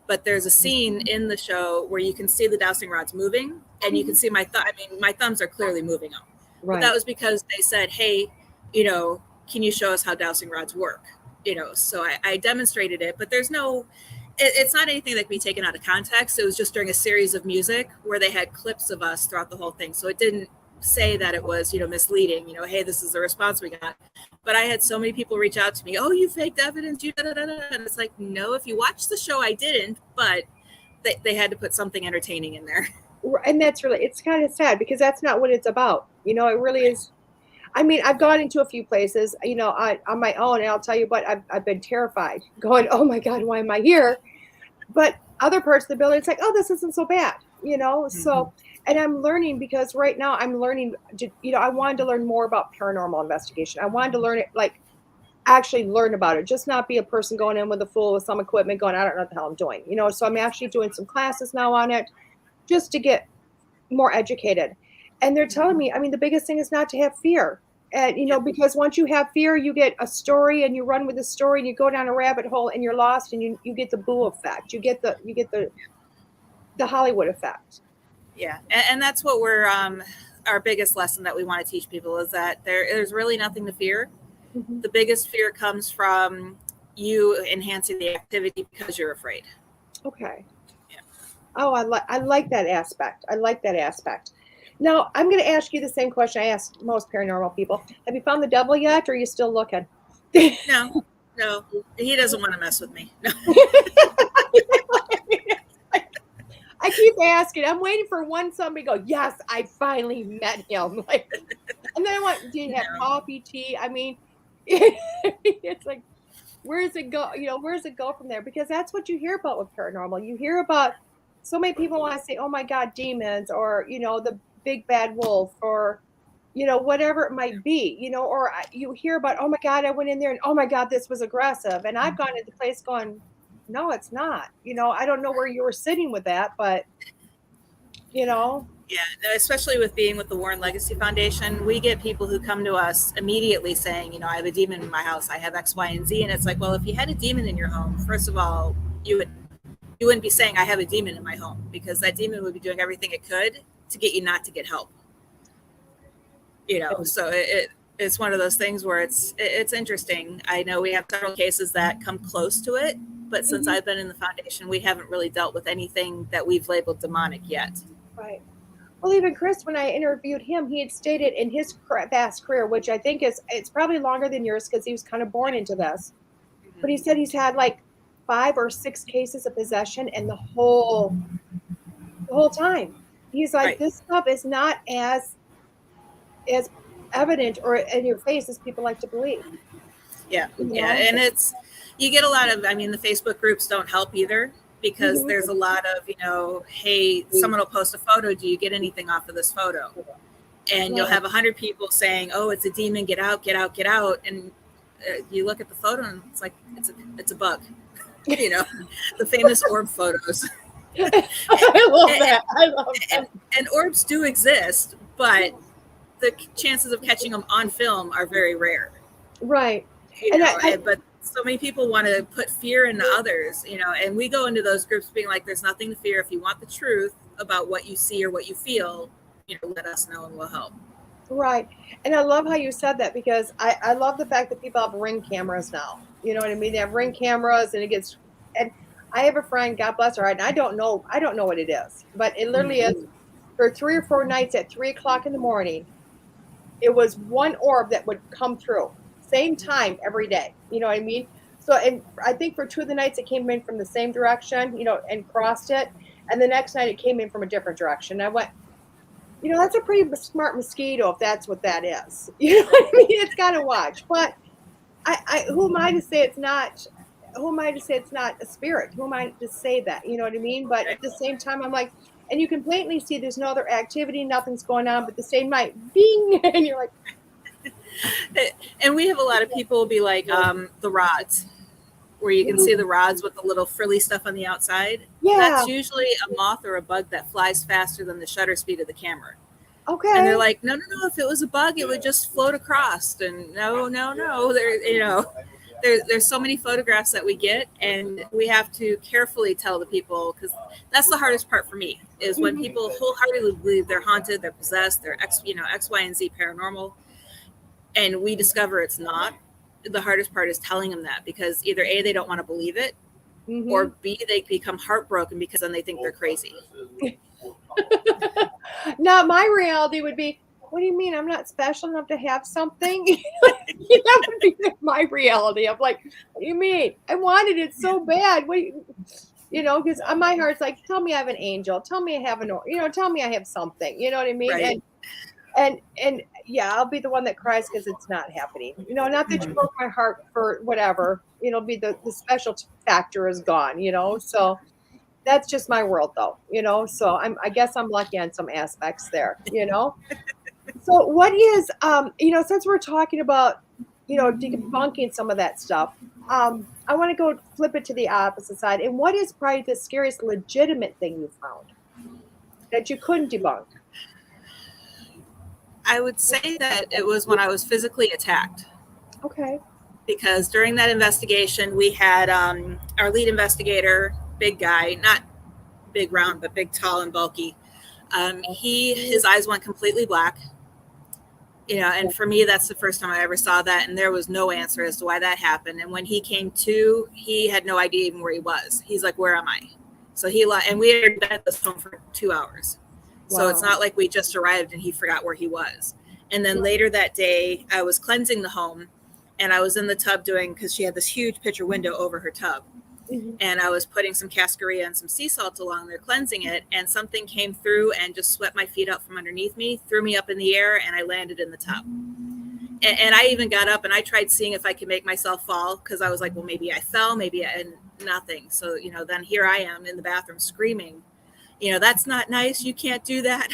But there's a scene in the show where you can see the dowsing rods moving, and you can see my thumbs are clearly moving them. Right. But that was because they said, hey, you know, can you show us how dowsing rods work? You know, so I demonstrated it, but there's no, it's not anything that can be taken out of context. It was just during a series of music where they had clips of us throughout the whole thing. So it didn't say that it was, you know, misleading, you know, hey, this is the response we got. But I had so many people reach out to me, oh, you faked evidence, you da-da-da-da. And it's like, no, if you watch the show, I didn't, but they had to put something entertaining in there. And that's really, it's kind of sad because that's not what it's about. You know, it really is. I mean, I've gone into a few places, you know, on my own, and I'll tell you what, I've been terrified going, oh my God, why am I here? But other parts of the building, it's like, oh, this isn't so bad, you know? Mm-hmm. So, and I'm learning because right now I'm learning, you know, I wanted to learn more about paranormal investigation. I wanted to learn it, like actually learn about it, just not be a person going in with a fool with some equipment going, I don't know what the hell I'm doing, you know? So I'm actually doing some classes now on it just to get more educated. And they're telling me, I mean, the biggest thing is not to have fear. And, you know, because once you have fear, you get a story and you run with the story and you go down a rabbit hole and you're lost, and you get the boo effect. You get the Hollywood effect. Yeah. And that's what we're, our biggest lesson that we want to teach people is that there's really nothing to fear. Mm-hmm. The biggest fear comes from you enhancing the activity because you're afraid. Okay. Yeah. Oh, I like that aspect. I like that aspect. Now, I'm going to ask you the same question I asked most paranormal people. Have you found the devil yet, or are you still looking? No. He doesn't want to mess with me. No. I keep asking. I'm waiting for somebody go, yes, I finally met him. Like, and then I want, do you have coffee, tea? I mean, it's like, where does it go? You know, where does it go from there? Because that's what you hear about with paranormal. You hear about so many people want to say, oh my God, demons, or, you know, the big bad wolf, or, you know, whatever it might be, you know, or you hear about, oh my God, I went in there and oh my God, this was aggressive. And I've gone to the place going, no, it's not, you know, I don't know where you were sitting with that, but you know. Yeah, especially with being with the Warren Legacy Foundation, we get people who come to us immediately saying, you know, I have a demon in my house, I have X, Y, and Z. And it's like, well, if you had a demon in your home, first of all, you wouldn't be saying I have a demon in my home, because that demon would be doing everything it could to get you not to get help. You know, so it's one of those things where it's interesting. I know we have several cases that come close to it, but since I've been in the foundation, we haven't really dealt with anything that we've labeled demonic yet. Right. Well, even Chris, when I interviewed him, he had stated in his vast career, which I think it's probably longer than yours because he was kind of born into this, but he said he's had like 5 or 6 cases of possession, and the whole time he's like, right. This stuff is not as evident or in your face as people like to believe. Yeah. You Yeah. know? And you get a lot of, I mean, the Facebook groups don't help either, because there's a lot of, hey, someone will post a photo. Do you get anything off of this photo? And you'll have 100 people saying, oh, it's a demon, get out, get out, get out. And you look at the photo and it's like, it's a bug, the famous orb photos. I love that. I love that. And orbs do exist, but the chances of catching them on film are very rare. Right. But so many people want to put fear into others, and we go into those groups being like, there's nothing to fear. If you want the truth about what you see or what you feel, let us know and we'll help. Right. And I love how you said that, because I love the fact that people have Ring cameras now. You know what I mean? They have Ring cameras, and and I have a friend, God bless her, and I don't know what it is, but it literally is for 3 or 4 nights at 3 o'clock in the morning. It was one orb that would come through, same time every day. You know what I mean? So, and I think for 2 of the nights it came in from the same direction, and crossed it. And the next night it came in from a different direction. I went, that's a pretty smart mosquito if that's what that is. You know what I mean? It's got to watch. But who am I to say it's not? Who am I to say it's not a spirit? Who am I to say that? You know what I mean? But at the same time, I'm like, and you can blatantly see there's no other activity, nothing's going on, but the same night, bing, and you're like. And we have a lot of people be like, the rods, where you can see the rods with the little frilly stuff on the outside. Yeah. That's usually a moth or a bug that flies faster than the shutter speed of the camera. Okay. And they're like, no, if it was a bug, it would just float across. And no. There's so many photographs that we get, and we have to carefully tell the people, because that's the hardest part for me, is when people wholeheartedly believe they're haunted, they're possessed, they're X, Y, and Z paranormal, and we discover it's not. The hardest part is telling them that, because either A, they don't want to believe it, or B, they become heartbroken because then they think they're crazy. Now, my reality would be, what do you mean? I'm not special enough to have something? That would be my reality. I'm like, what do you mean? I wanted it so bad. Because my heart's like, tell me I have an angel. Tell me I have tell me I have something. You know what I mean? Right. And yeah, I'll be the one that cries because it's not happening. Not that you broke my heart for whatever. Be the special factor is gone. So that's just my world, though. So I guess I'm lucky on some aspects there. So what is since we're talking about debunking some of that stuff, I want to go flip it to the opposite side. And what is probably the scariest legitimate thing you found that you couldn't debunk? I would say that it was when I was physically attacked. Okay. Because during that investigation, we had our lead investigator, big guy, not big round, but big, tall, and bulky. His eyes went completely black. And for me, that's the first time I ever saw that. And there was no answer as to why that happened. And when he came to, he had no idea even where he was. He's like, where am I? So and we had been at this home for 2 hours. Wow. So it's not like we just arrived and he forgot where he was. And then later that day, I was cleansing the home, and I was in the tub because she had this huge picture window over her tub. And I was putting some cascarilla and some sea salt along there, cleansing it, and something came through and just swept my feet out from underneath me, threw me up in the air, and I landed in the tub. And I even got up and I tried seeing if I could make myself fall, because I was like, well, maybe I fell, and nothing. So, then here I am in the bathroom screaming, that's not nice. You can't do that.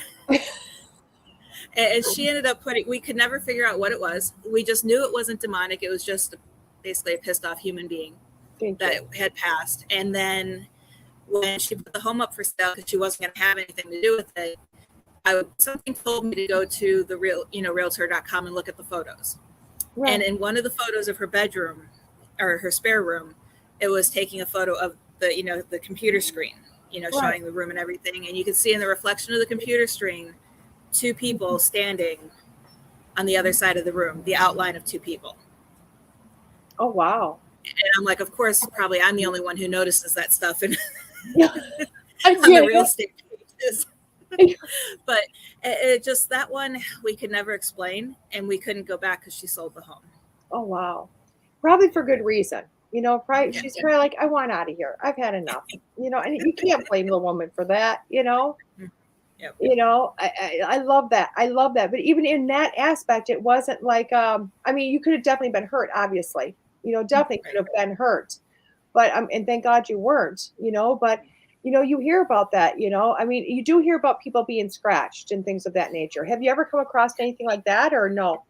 And she ended up we could never figure out what it was. We just knew it wasn't demonic. It was just basically a pissed off human being that had passed. And then when she put the home up for sale, because she wasn't going to have anything to do with it, something told me to go to the realtor.com and look at the photos. Right. And in one of the photos of her bedroom or her spare room, it was taking a photo of the computer screen, showing the room and everything. And you could see in the reflection of the computer screen, 2 people standing on the other side of the room, the outline of 2 people. Oh, wow. And I'm like, of course, probably I'm the only one who notices that stuff on the real estate pages. But it just, that one we could never explain, and we couldn't go back because she sold the home. Oh, wow. Probably for good reason. Probably, she's probably like, I want out of here. I've had enough. And you can't blame the woman for that, Yep. You know, I love that. I love that. But even in that aspect, it wasn't like, I mean, you could have definitely been hurt, obviously, you know, definitely could have been hurt, but, and thank God you weren't, you know, but, you know, you hear about that, you know, I mean, you do hear about people being scratched and things of that nature. Have you ever come across anything like that or no?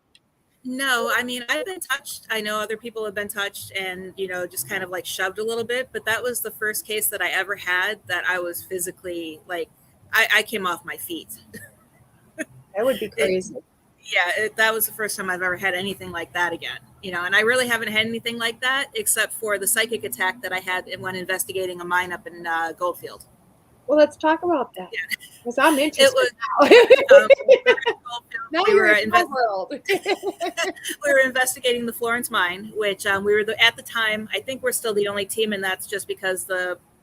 No, I mean, I've been touched. I know other people have been touched and, you know, just kind of like shoved a little bit, but that was the first case that I ever had that I was physically like, I came off my feet. That would be It, crazy. yeah, that was the first time I've ever had anything like that again, you know, and I really haven't had anything like that except for the psychic attack that I had when investigating a mine up in Goldfield. Well, let's talk about that Yeah. because I'm It interested was, now. Now we you're were in my world. we were investigating the Florence mine, which we were at the time. I think we're still the only team, and that's just because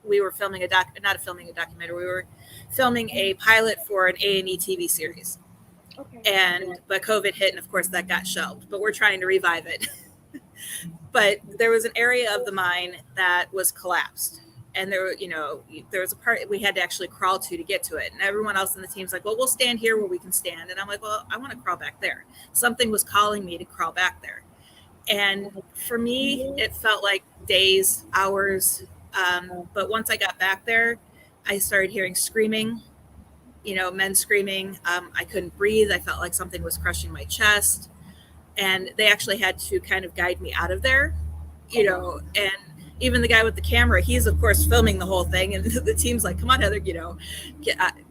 we were filming not filming a documentary. We were filming a pilot for an A&E TV series, Okay. but COVID hit, and of course that got shelved. But we're trying to revive it. But there was an area of the mine that was collapsed. And there was a part we had to actually crawl to get to it. And everyone else in the team's like, well, we'll stand here where we can stand. And I'm like, well, I want to crawl back there. Something was calling me to crawl back there. And for me, it felt like days, hours. But once I got back there, I started hearing screaming, men screaming. I couldn't breathe. I felt like something was crushing my chest. And they actually had to kind of guide me out of there, and even the guy with the camera, he's of course filming the whole thing. And the team's like, come on, Heather,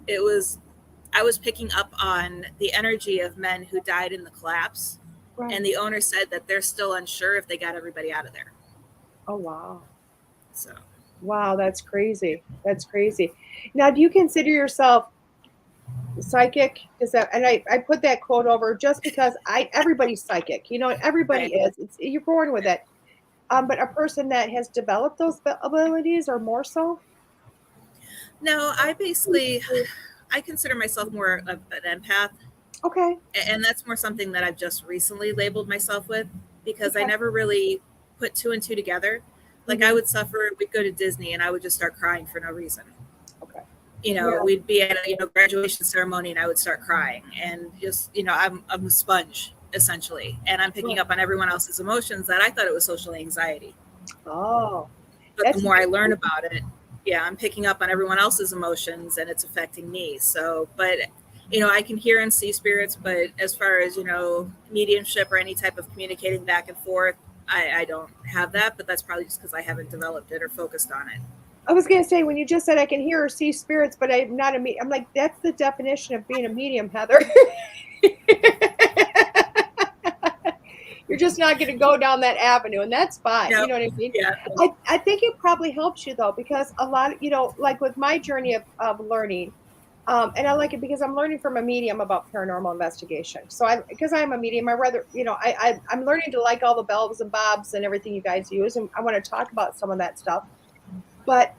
I was picking up on the energy of men who died in the collapse. Right. And the owner said that they're still unsure if they got everybody out of there. Oh, wow. So. Wow, that's crazy. That's crazy. Now, do you consider yourself psychic? And I put that quote over just because everybody's psychic, everybody Right. is. You're born with it. But a person that has developed those abilities or more so? No, I consider myself more of an empath. Okay. And that's more something that I've just recently labeled myself with, because I never really put two and two together. Like I would suffer, we'd go to Disney and I would just start crying for no reason. Okay. We'd be at a graduation ceremony and I would start crying, and just, I'm a sponge essentially. And I'm picking up on everyone else's emotions that I thought it was social anxiety. Oh. But the more I learn about it, I'm picking up on everyone else's emotions and it's affecting me. So, but I can hear and see spirits, but as far as, mediumship or any type of communicating back and forth, I don't have that, but that's probably just because I haven't developed it or focused on it. I was going to say, when you just said I can hear or see spirits, but I'm not a medium, I'm like, that's the definition of being a medium, Heather. You're just not going to go down that avenue, and that's fine. Nope. You know what I mean? Yeah. I think it probably helps you, though, because a lot of, like with my journey of learning, and I like it because I'm learning from a medium about paranormal investigation. So because I'm a medium, I'm learning to like all the bells and bobs and everything you guys use. And I want to talk about some of that stuff, but,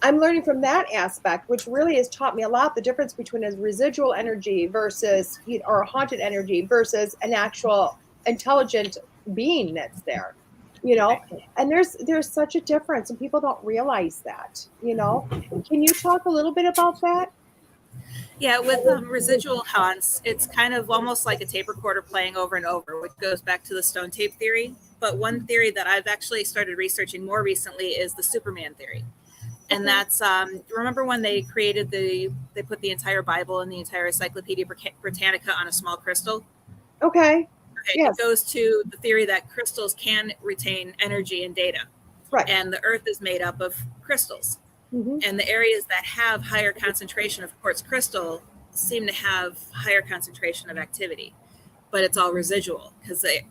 I'm learning from that aspect, which really has taught me a lot, the difference between a residual energy versus, or a haunted energy versus an actual intelligent being that's there. And there's such a difference, and people don't realize that. Can you talk a little bit about that? Yeah, with residual haunts, it's kind of almost like a tape recorder playing over and over, which goes back to the stone tape theory. But one theory that I've actually started researching more recently is the Superman theory. And that's, remember when they created they put the entire Bible and the entire Encyclopedia Britannica on a small crystal? Okay. Yes. It goes to the theory that crystals can retain energy and data. Right. And the earth is made up of crystals. Mm-hmm. And the areas that have higher concentration of quartz crystal seem to have higher concentration of activity, but it's all residual because the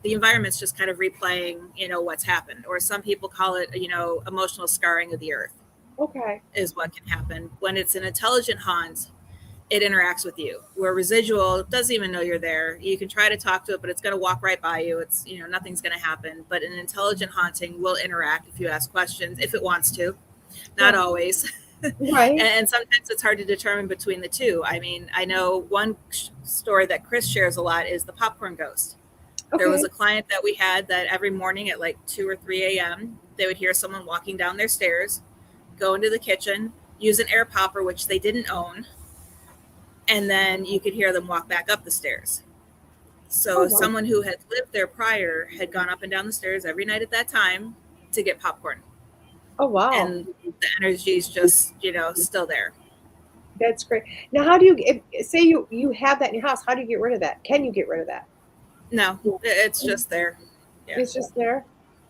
environment's just kind of replaying, what's happened. Or some people call it, emotional scarring of the earth. Okay. Is what can happen. When it's an intelligent haunt, it interacts with you. Where residual doesn't even know you're there. You can try to talk to it, but it's going to walk right by you. It's, nothing's going to happen. But an intelligent haunting will interact if you ask questions, if it wants to. Not always. Right. And sometimes it's hard to determine between the two. I mean, I know one story that Chris shares a lot is the popcorn ghost. Okay. There was a client that we had that every morning at like 2 or 3 a.m., they would hear someone walking down their stairs, go into the kitchen, use an air popper, which they didn't own, and then you could hear them walk back up the stairs. So someone who had lived there prior had gone up and down the stairs every night at that time to get popcorn. Oh, wow. And the energy is just, still there. That's great. Now, how do you, say you have that in your house, how do you get rid of that? Can you get rid of that? No, it's just there. Yeah. It's just there?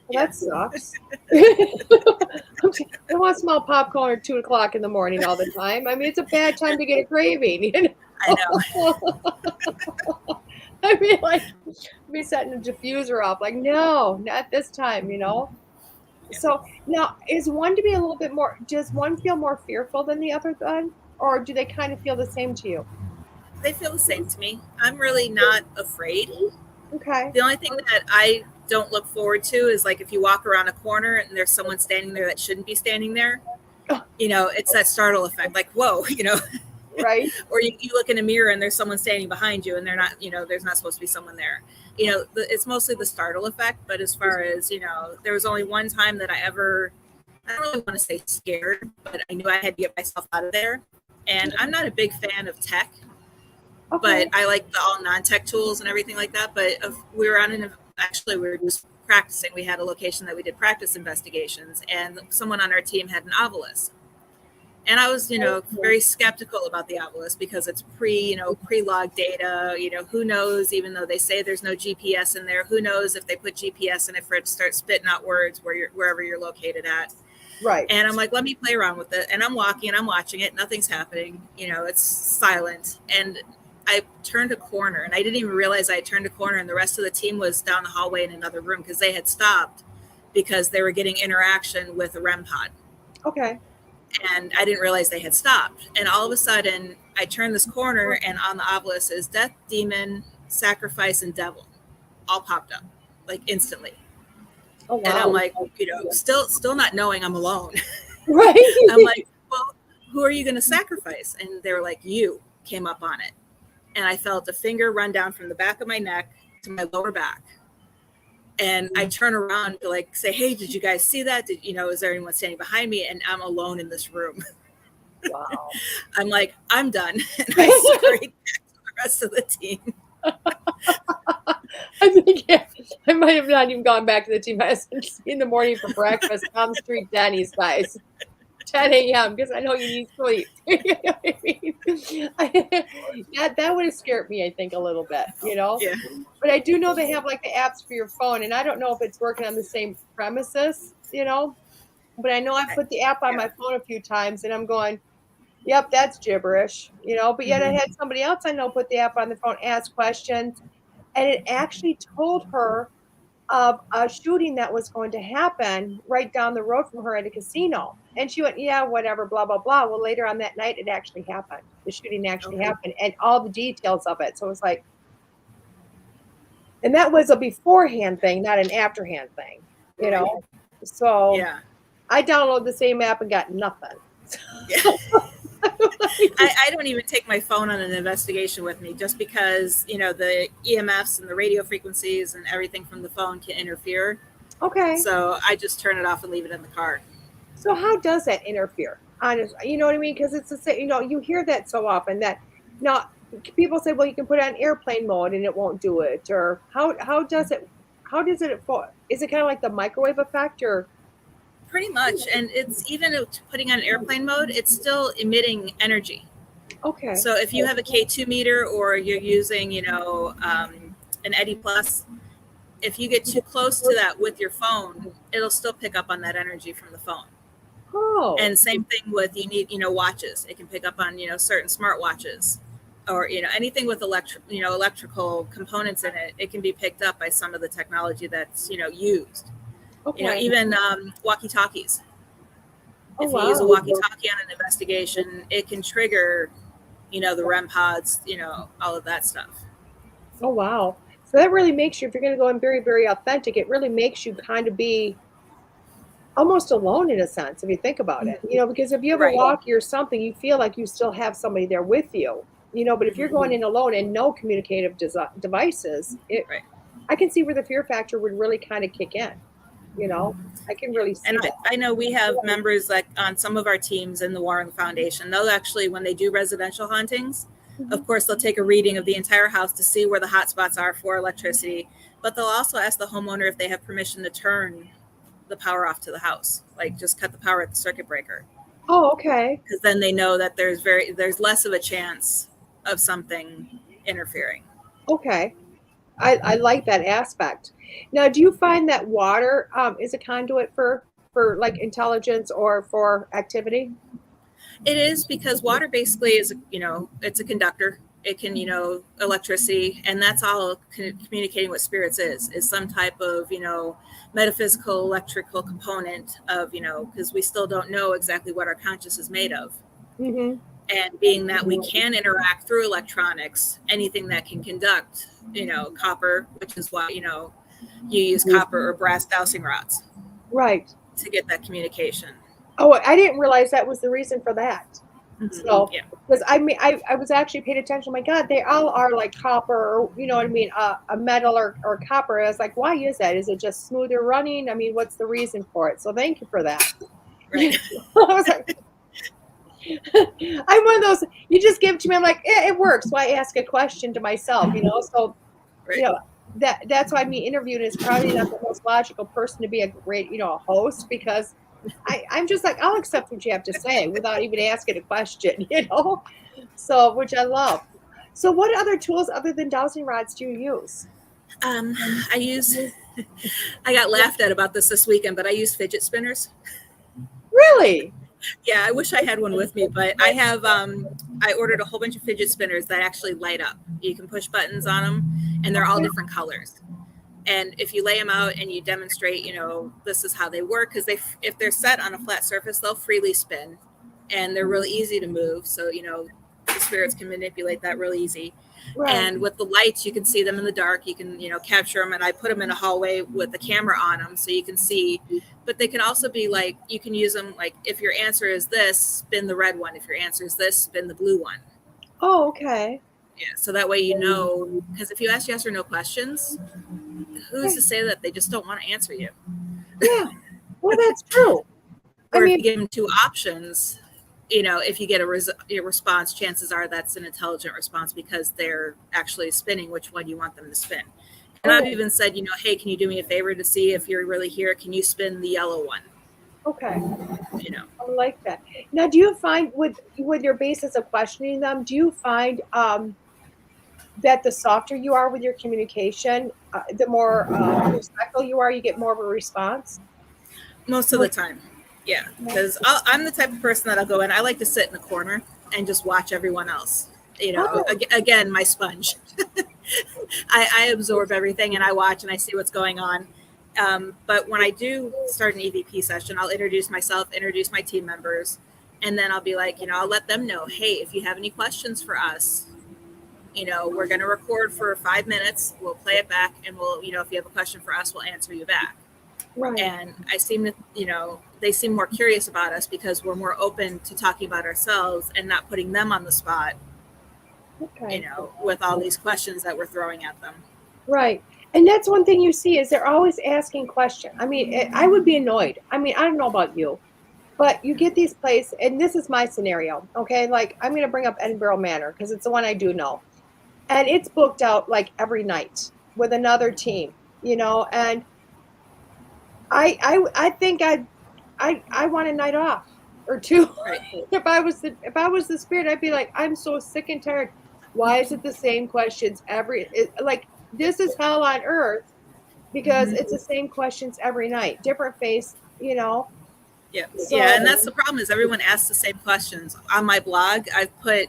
Well, that sucks. I want to smell popcorn at 2 o'clock in the morning all the time. I mean, it's a bad time to get a craving. I know. I mean, like, be setting a diffuser off. Like, no, not this time, Yeah. So now, is one to be a little bit more, does one feel more fearful than the other then? Or do they kind of feel the same to you? They feel the same to me. I'm really not afraid. Okay. The only thing that I don't look forward to is like if you walk around a corner and there's someone standing there that shouldn't be standing there, it's that startle effect, like, whoa, Right. Or you look in a mirror and there's someone standing behind you and they're not, there's not supposed to be someone there. It's mostly the startle effect. But as far as, there was only one time that I don't really want to say scared, but I knew I had to get myself out of there. And I'm not a big fan of tech, but I like the all non-tech tools and everything like that. But we were just practicing. We had a location that we did practice investigations, and someone on our team had an obelisk. And I was, very skeptical about the obelisk because it's pre-log data. Who knows, even though they say there's no GPS in there, who knows if they put GPS in it for it to start spitting out words wherever you're located at. Right. And I'm like, let me play around with it. And I'm walking and I'm watching it. Nothing's happening. It's silent. And I turned a corner and I didn't even realize I had turned a corner, and the rest of the team was down the hallway in another room because they had stopped because they were getting interaction with a REM pod. Okay. And I didn't realize they had stopped. And all of a sudden I turned this corner, and on the obelisk is death, demon, sacrifice, and devil all popped up like instantly. Oh, wow. And I'm like, still not knowing I'm alone. Right. I'm like, well, who are you going to sacrifice? And they were like, you came up on it. And I felt a finger run down from the back of my neck to my lower back. And I turn around to say, hey, did you guys see that? Is there anyone standing behind me? And I'm alone in this room. Wow. I'm like, I'm done. And I scurried back to the rest of the team. I think I might have not even gone back to the team. I was in the morning for breakfast, Palm Street Denny's, guys. 10 a.m. because I know you need sleep. That would have scared me, I think, a little bit, Yeah. But I do know they have the apps for your phone, and I don't know if it's working on the same premises, but I know I put the app on my phone a few times and I'm going, yep, that's gibberish, but yet I had somebody else I know put the app on the phone, ask questions, and it actually told her of a shooting that was going to happen right down the road from her at a casino. And she went, yeah, whatever, blah, blah, blah. Well, later on that night, it actually happened. The shooting actually happened, and all the details of it. So it was like, and that was a beforehand thing, not an afterhand thing, So yeah. I downloaded the same app and got nothing. Yeah. I don't even take my phone on an investigation with me just because, the EMFs and the radio frequencies and everything from the phone can interfere. Okay. So I just turn it off and leave it in the car. So how does that interfere? Honestly, you know what I mean? Because it's the same, you hear that so often that now people say, well, you can put it on airplane mode and it won't do it. Or how does it, is it kind of like the microwave effect or? Pretty much. And it's even putting on airplane mode, it's still emitting energy. Okay. So if you have a K2 meter or you're using, an Eddy Plus, if you get too close to that with your phone, it'll still pick up on that energy from the phone. Oh. And same thing with, you need, watches. It can pick up on, certain smart watches or, anything with electrical components in it. It can be picked up by some of the technology that's, used. Okay. Even walkie-talkies. If you use a walkie-talkie on an investigation, it can trigger, the REM pods, all of that stuff. Oh, wow. So that really makes you, if you're going to go in very, very authentic, it really makes you kind of be almost alone in a sense, if you think about it, because if you have a walkie or something, you feel like you still have somebody there with you, but if you're going in alone and no communicative devices, I can see where the fear factor would really kind of kick in. I can really see And that. I know we have members like on some of our teams in the Warren Foundation. They'll actually, when they do residential hauntings, of course, they'll take a reading of the entire house to see where the hot spots are for electricity. But they'll also ask the homeowner if they have permission to turn the power off to the house, like just cut the power at the circuit breaker. Oh, okay. Because then they know that there's less of a chance of something interfering. Okay. I like that aspect. Now, do you find that water is a conduit for like intelligence or for activity? It is, because water basically is, it's a conductor. It can, electricity, and that's all communicating what spirits is some type of, metaphysical electrical component of, because we still don't know exactly what our conscious is made of. Mm-hmm. And being that we can interact through electronics, anything that can conduct, copper, which is why, you use copper or brass dowsing rods. Right. To get that communication. Oh, I didn't realize that was the reason for that. Mm-hmm. So, yeah. Because I was actually paying attention. Oh my God, they all are like copper, or you know what I mean, a metal or copper. I was like, why is that? Is it just smoother running? I mean, what's the reason for it? So thank you for that. Right. I was like, I'm one of those. You just give it to me. I'm like, it works. So I ask a question to myself, So, right. That's why me interviewing is probably not the most logical person to be a great, a host, because I'm just like, I'll accept what you have to say without even asking a question, So, which I love. So what other tools other than dowsing rods do you use? I got laughed at about this weekend, but I use fidget spinners. Really? Yeah, I wish I had one with me, but I have, I ordered a whole bunch of fidget spinners that actually light up. You can push buttons on them, and they're all different colors. And if you lay them out and you demonstrate, this is how they work, because if they're set on a flat surface, they'll freely spin, and they're really easy to move. So, the spirits can manipulate that real easy. Right. And with the lights, you can see them in the dark. You can, capture them. And I put them in a hallway with the camera on them so you can see. But they can also be like, you can use them like, if your answer is this, spin the red one. If your answer is this, spin the blue one. Oh, okay. Yeah. So that way, because if you ask yes or no questions, who's to say that they just don't want to answer you? Yeah. Well, that's true. Or if you give them two options, if you get a response, chances are that's an intelligent response because they're actually spinning which one you want them to spin. And I've even said, hey, can you do me a favor to see if you're really here? Can you spin the yellow one? Okay. I like that. Now, do you find with your basis of questioning them, do you find that the softer you are with your communication, the more respectful you are, you get more of a response? Most of the time. Yeah, because I'm the type of person that I'll go in. I like to sit in the corner and just watch everyone else. Again, my sponge. I absorb everything and I watch and I see what's going on. But when I do start an EVP session, I'll introduce myself, introduce my team members, and then I'll be like, I'll let them know, hey, if you have any questions for us, we're going to record for 5 minutes. We'll play it back, and we'll, if you have a question for us, we'll answer you back. Right. And I seem to, they seem more curious about us because we're more open to talking about ourselves and not putting them on the spot, with all these questions that we're throwing at them. Right. And that's one thing you see is they're always asking questions. I mean, I would be annoyed. I mean, I don't know about you, but you get these places, and this is my scenario, okay? Like, I'm going to bring up Edinburgh Manor because it's the one I do know. And it's booked out like every night with another team, and I think I want a night off or two. Right. If I was the spirit, I'd be like, I'm so sick and tired. Why is it the same questions this is hell on earth because it's the same questions every night, different face, Yeah. So, yeah. And that's the problem is everyone asks the same questions. On my blog, I've put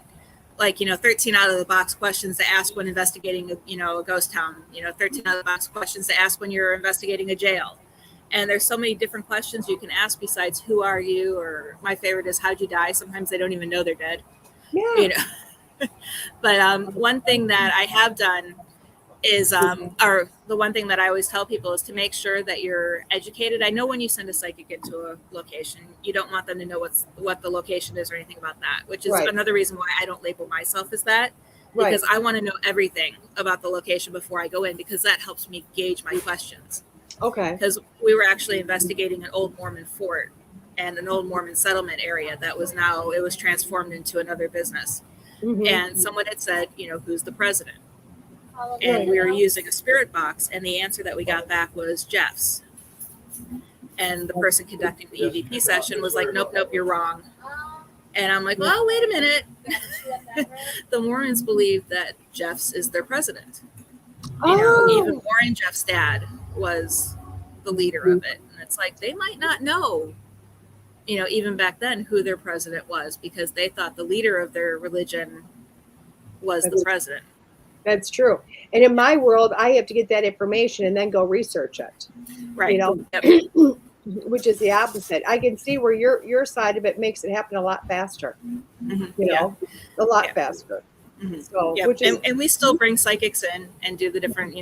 13 out of the box questions to ask when investigating, a ghost town, 13 out of the box questions to ask when you're investigating a jail. And there's so many different questions you can ask besides who are you, or my favorite is how'd you die? Sometimes they don't even know they're dead. Yeah. But one thing that I have done is, or the one thing that I always tell people is to make sure that you're educated. I know when you send a psychic into a location, you don't want them to know what the location is or anything about that, which is another reason why I don't label myself as that, because I want to know everything about the location before I go in, because that helps me gauge my questions. Okay. because we were actually investigating an old Mormon fort and an old Mormon settlement area that was now, it was transformed into another business. Mm-hmm. And someone had said, who's the president? Right. And we were using a spirit box, and the answer that we got back was Jeff's. And the person conducting the EVP session was like, nope, you're wrong. And I'm like, well, wait a minute. The Mormons believe that Jeff's is their president. Even Warren Jeff's dad was the leader of it. And it's like, they might not know, even back then, who their president was, because they thought the leader of their religion was the president. That's true. And in my world, I have to get that information and then go research it. Right. Yep. Which is the opposite. I can see where your side of it makes it happen a lot faster. Mm-hmm. A lot faster. Mm-hmm. So, yep. And we still bring psychics in and do the different,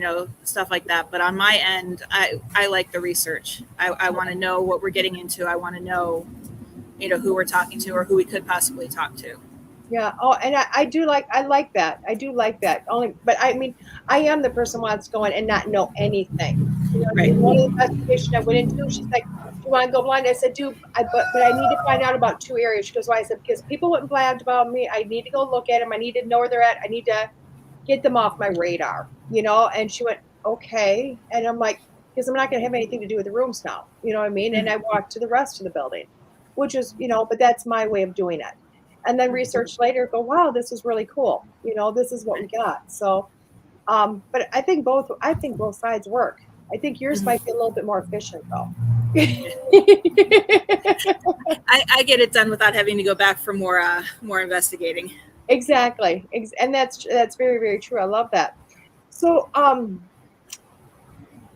stuff like that. But on my end, I like the research. I want to know what we're getting into. I want to know, who we're talking to or who we could possibly talk to. Yeah. Oh, and I like that. I do like that. But I mean, I am the person who wants to go in and not know anything. Right. One of the investigations I went into, she's like, "Do you want to go blind?" I said, but I need to find out about 2 areas. She goes, "Why?" I said, "Because people went blind about me. I need to go look at them. I need to know where they're at. I need to get them off my radar." And she went, "Okay." And I'm like, because I'm not going to have anything to do with the rooms now. You know what I mean? And I walked to the rest of the building, which is, but that's my way of doing it. And then research later, go, wow, this is really cool. This is what we got. So, but I think both sides work. I think yours might be a little bit more efficient, though. I get it done without having to go back for more investigating. Exactly, and that's very, very true. I love that. So,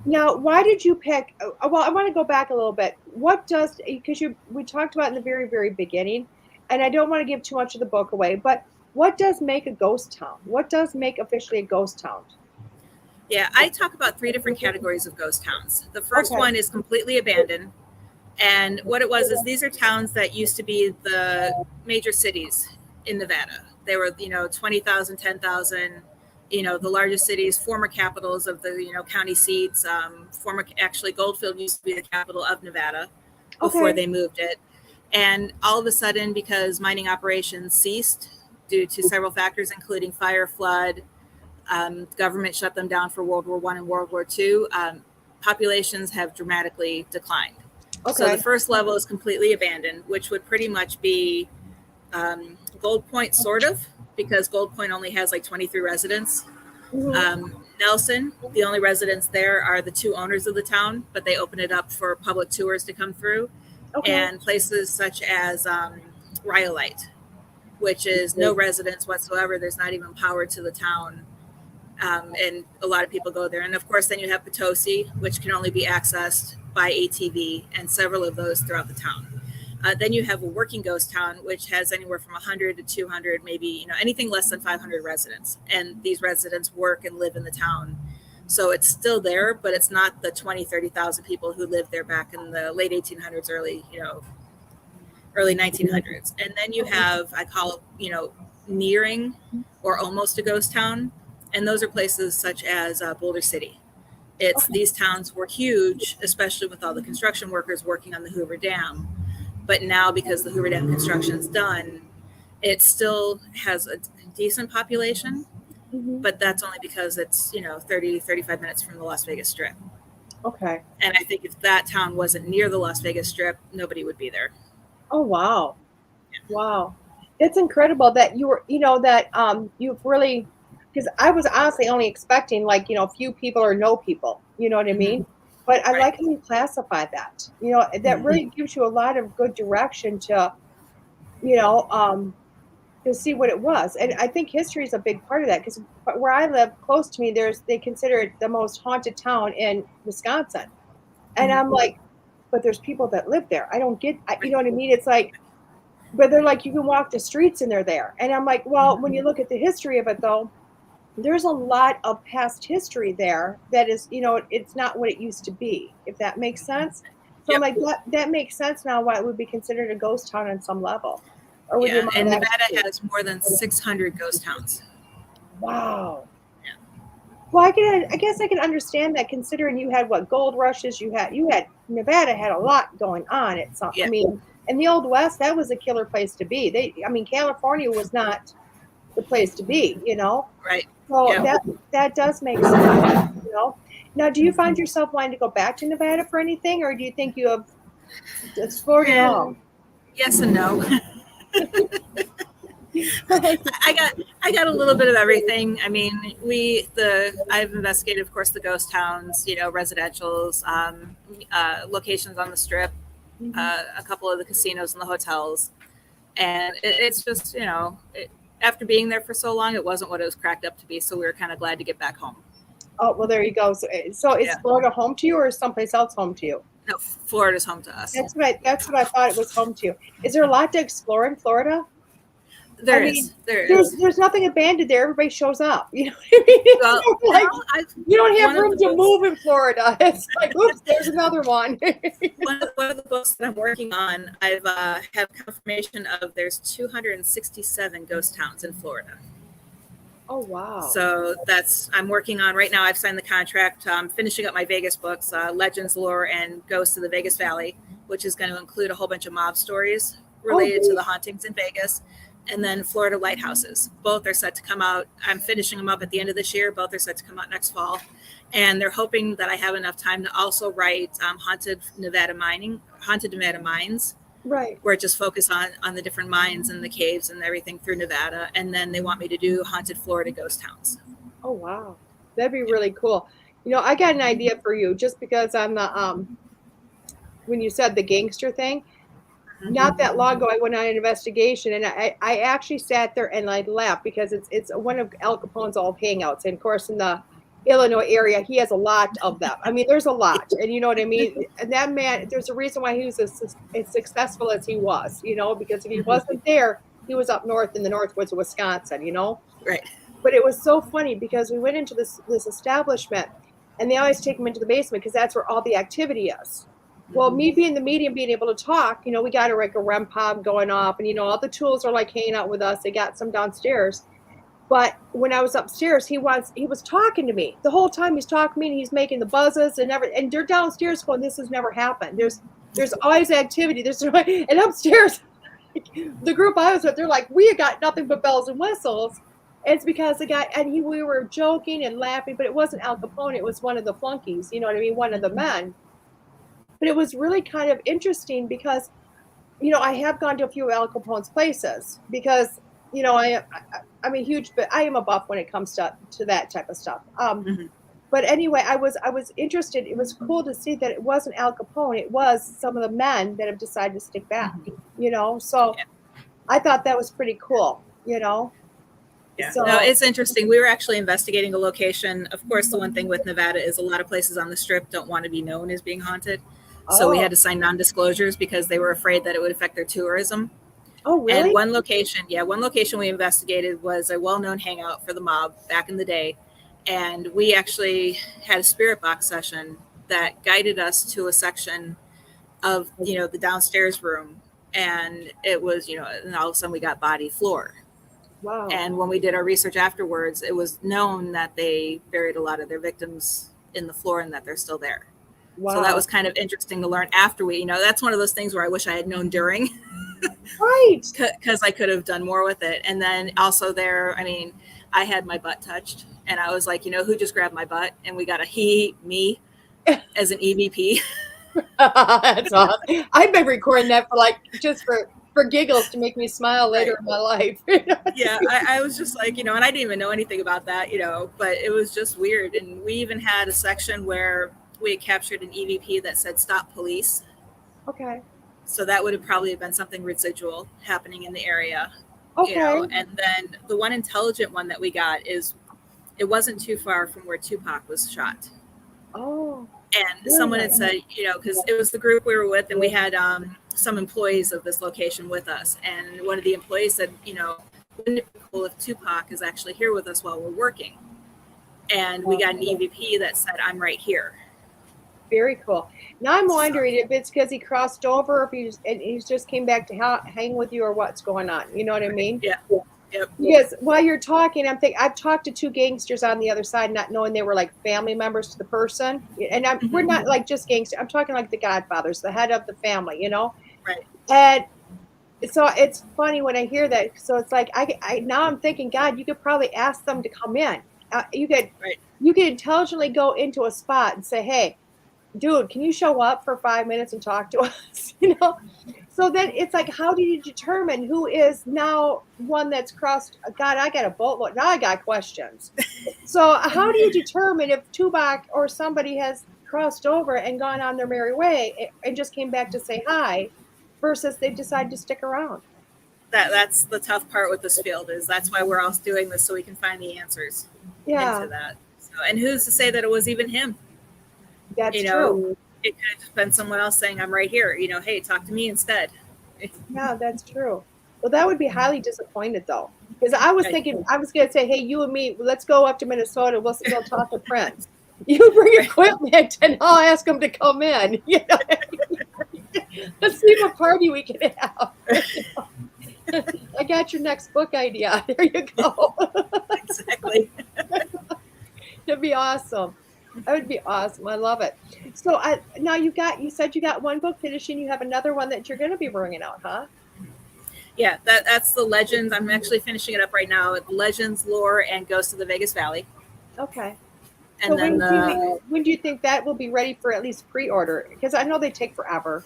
now, why did you pick? Well, I want to go back a little bit. Because we talked about in the very, very beginning, and I don't want to give too much of the book away, but what does make a ghost town? What does make officially a ghost town? Yeah, I talk about 3 different categories of ghost towns. The first one is completely abandoned. And what it was is these are towns that used to be the major cities in Nevada. They were, 20,000, 10,000, the largest cities, former capitals of the, county seats. Actually, Goldfield used to be the capital of Nevada before they moved it. And all of a sudden, because mining operations ceased due to several factors, including fire, flood, government shut them down for World War I and World War II, populations have dramatically declined. So the first level is completely abandoned, which would pretty much be Gold Point, sort of, because Gold Point only has like 23 residents. Nelson, the only residents there are the 2 owners of the town, but they open it up for public tours to come through. And places such as Rhyolite, which is no residents whatsoever. There's not even power to the town. And a lot of people go there. And of course, then you have Potosi, which can only be accessed by ATV, and several of those throughout the town. Then you have a working ghost town, which has anywhere from 100 to 200, maybe, anything less than 500 residents. And these residents work and live in the town. So it's still there, but it's not the 20, 30,000 people who lived there back in the late 1800s, early 1900s. And then you have, I call it, nearing or almost a ghost town. And those are places such as Boulder City. These towns were huge, especially with all the construction workers working on the Hoover Dam. But now, because the Hoover Dam construction is done, it still has a decent population. But that's only because it's, 30, 35 minutes from the Las Vegas Strip. Okay. And I think if that town wasn't near the Las Vegas Strip, nobody would be there. Oh, wow. Yeah. Wow. It's incredible that you were, you've really, because I was honestly only expecting a few people or no people, you know what I mean? But I like how you classify that, that really gives you a lot of good direction to, to see what it was. And I think history is a big part of that, because where I live, close to me, they consider it the most haunted town in Wisconsin. And I'm like, but there's people that live there. I don't get, you know what I mean? It's like, but they're like, you can walk the streets and they're there. And I'm like, well, when you look at the history of it, though, there's a lot of past history there that is, it's not what it used to be, if that makes sense. So I'm like, that makes sense now why it would be considered a ghost town on some level. Or and Nevada has more than 600 ghost towns. Wow. Well, I guess I can understand that considering you had what gold rushes, you had Nevada had a lot going on at some. I Yeah, mean, in the old West, that was a killer place to be. I mean, California was not the place to be, you know. right. So Yeah. that does make sense, you know. Now, do you find yourself wanting to go back to Nevada for anything, or do you think you have explored it all? Yes and no. I got a little bit of everything. I mean, I've investigated, of course, the ghost towns, residentials, locations on the strip, Mhm. a couple of the casinos and the hotels, and it's just after being there for so long, it wasn't what it was cracked up to be. So we were kind of glad to get back home. Oh, well, there you go. So is Yeah, Florida home to you, or is someplace else home to you? no, Florida's home to us. That's what I thought it was home to. Is there a lot to explore in Florida? I There mean, is, there is. there's nothing abandoned there. Everybody shows up. You know what I mean? It's Well, not like you don't have one of room the to books, move in Florida. It's like, oops, there's another one. one of the books that I'm working on, I've have confirmation of there's 267 ghost towns in Florida. Oh wow. So I'm working on right now. I've signed the contract. I'm finishing up my Vegas books, Legends, Lore, and Ghosts of the Vegas Valley, which is going to include a whole bunch of mob stories related to the hauntings in Vegas. And then Florida lighthouses. Both are set to come out. I'm finishing them up at the end of this year. Both are set to come out next fall. And they're hoping that I have enough time to also write haunted Nevada mines, Right. where it just focus on the different mines and the caves and everything through Nevada. And then they want me to do haunted Florida ghost towns. Oh wow. That'd be really cool. You know, I got an idea for you just because I'm the when you said the gangster thing. Not that long ago, I went on an investigation, and I actually sat there and I laughed because it's one of Al Capone's old hangouts, and of course in the Illinois area, he has a lot of them. I mean, there's a lot, and you know what I mean. And that man, there's a reason why he was as successful as he was, you know, because if he wasn't there, he was up north in the northwoods of Wisconsin, you know. Right. But it was so funny because we went into this establishment, and they always take him into the basement because that's where all the activity is. Well, me being the medium, being able to talk, you know, we got like a REM pod going off, and you know, all the tools are like hanging out with us. They got some downstairs, but when I was upstairs, he was talking to me the whole time. He's talking to me, and he's making the buzzes and everything. And they're downstairs going, "This has never happened." There's always activity. And upstairs, the group I was with, they're like, "We got nothing but bells and whistles." And it's because the guy we were joking and laughing, but it wasn't Al Capone. It was one of the flunkies. You know what I mean? One of the men. But it was really kind of interesting because, you know, I have gone to a few Al Capone's places because, you know, I'm a huge, but I am a buff when it comes to that type of stuff. But anyway, I was interested. It was cool to see that it wasn't Al Capone. It was some of the men that have decided to stick back, you know? So I thought that was pretty cool, you know? Yeah, So, no, it's interesting. We were actually investigating a location. Of course, the one thing with Nevada is a lot of places on the strip don't want to be known as being haunted. So we had to sign non-disclosures because they were afraid that it would affect their tourism. Oh, really? And one location we investigated was a well-known hangout for the mob back in the day. And we actually had a spirit box session that guided us to a section of, the downstairs room. And it was, and all of a sudden we got body floor. Wow. And when we did our research afterwards, it was known that they buried a lot of their victims in the floor and that they're still there. Wow. So that was kind of interesting to learn after that's one of those things where I wish I had known during. Right. Because I could have done more with it. And then also there, I mean, I had my butt touched and I was like, who just grabbed my butt? And we got a me as an EVP. That's awesome. I've been recording that for giggles to make me smile later in my life. Yeah, I was just like, and I didn't even know anything about that, but it was just weird. And we even had a section where we had captured an EVP that said "Stop Police." Okay. So that would have probably been something residual happening in the area. Okay. And then the one intelligent one that we got it wasn't too far from where Tupac was shot. Oh. And someone had said, because it was the group we were with, and we had some employees of this location with us. And one of the employees said, wouldn't it be cool if Tupac is actually here with us while we're working? And we got an EVP that said, I'm right here. Very cool. Now I'm wondering if it's because he crossed over, if he just came back to hang with you, or what's going on. You know what I mean? Yeah. Yep. Because while you're talking, I'm thinking I've talked to two gangsters on the other side, not knowing they were like family members to the person. And we're not like just gangsters. I'm talking like the Godfathers, the head of the family, you know? Right. And so it's funny when I hear that. So it's like, I now I'm thinking, God, you could probably ask them to come in. You could intelligently go into a spot and say, hey, dude, can you show up for 5 minutes and talk to us? You know? So then it's like, how do you determine who is now one that's crossed? God, I got a boatload. Now I got questions. So how do you determine if Tuvok or somebody has crossed over and gone on their merry way and just came back to say hi versus they've decided to stick around? That's the tough part with this field is that's why we're all doing this so we can find the answers into that. So, and who's to say that it was even him? That's true. It could have just been someone else saying, I'm right here. Hey, talk to me instead. Yeah, that's true. Well, that would be highly disappointed, though. Because I was thinking, I was going to say, hey, you and me, let's go up to Minnesota. We'll talk to Prince. You bring equipment, and I'll ask him to come in. You know? Let's see what party we can have. I got your next book idea. There you go. Exactly. That'd be awesome. That would be awesome. I love it. So now you said you got one book finished and you have another one that you're going to be bringing out, huh? Yeah, that's the Legends. I'm actually finishing it up right now. Legends, Lore, and Ghosts of the Vegas Valley. Okay. And so then when do you think that will be ready for at least pre-order? Because I know they take forever.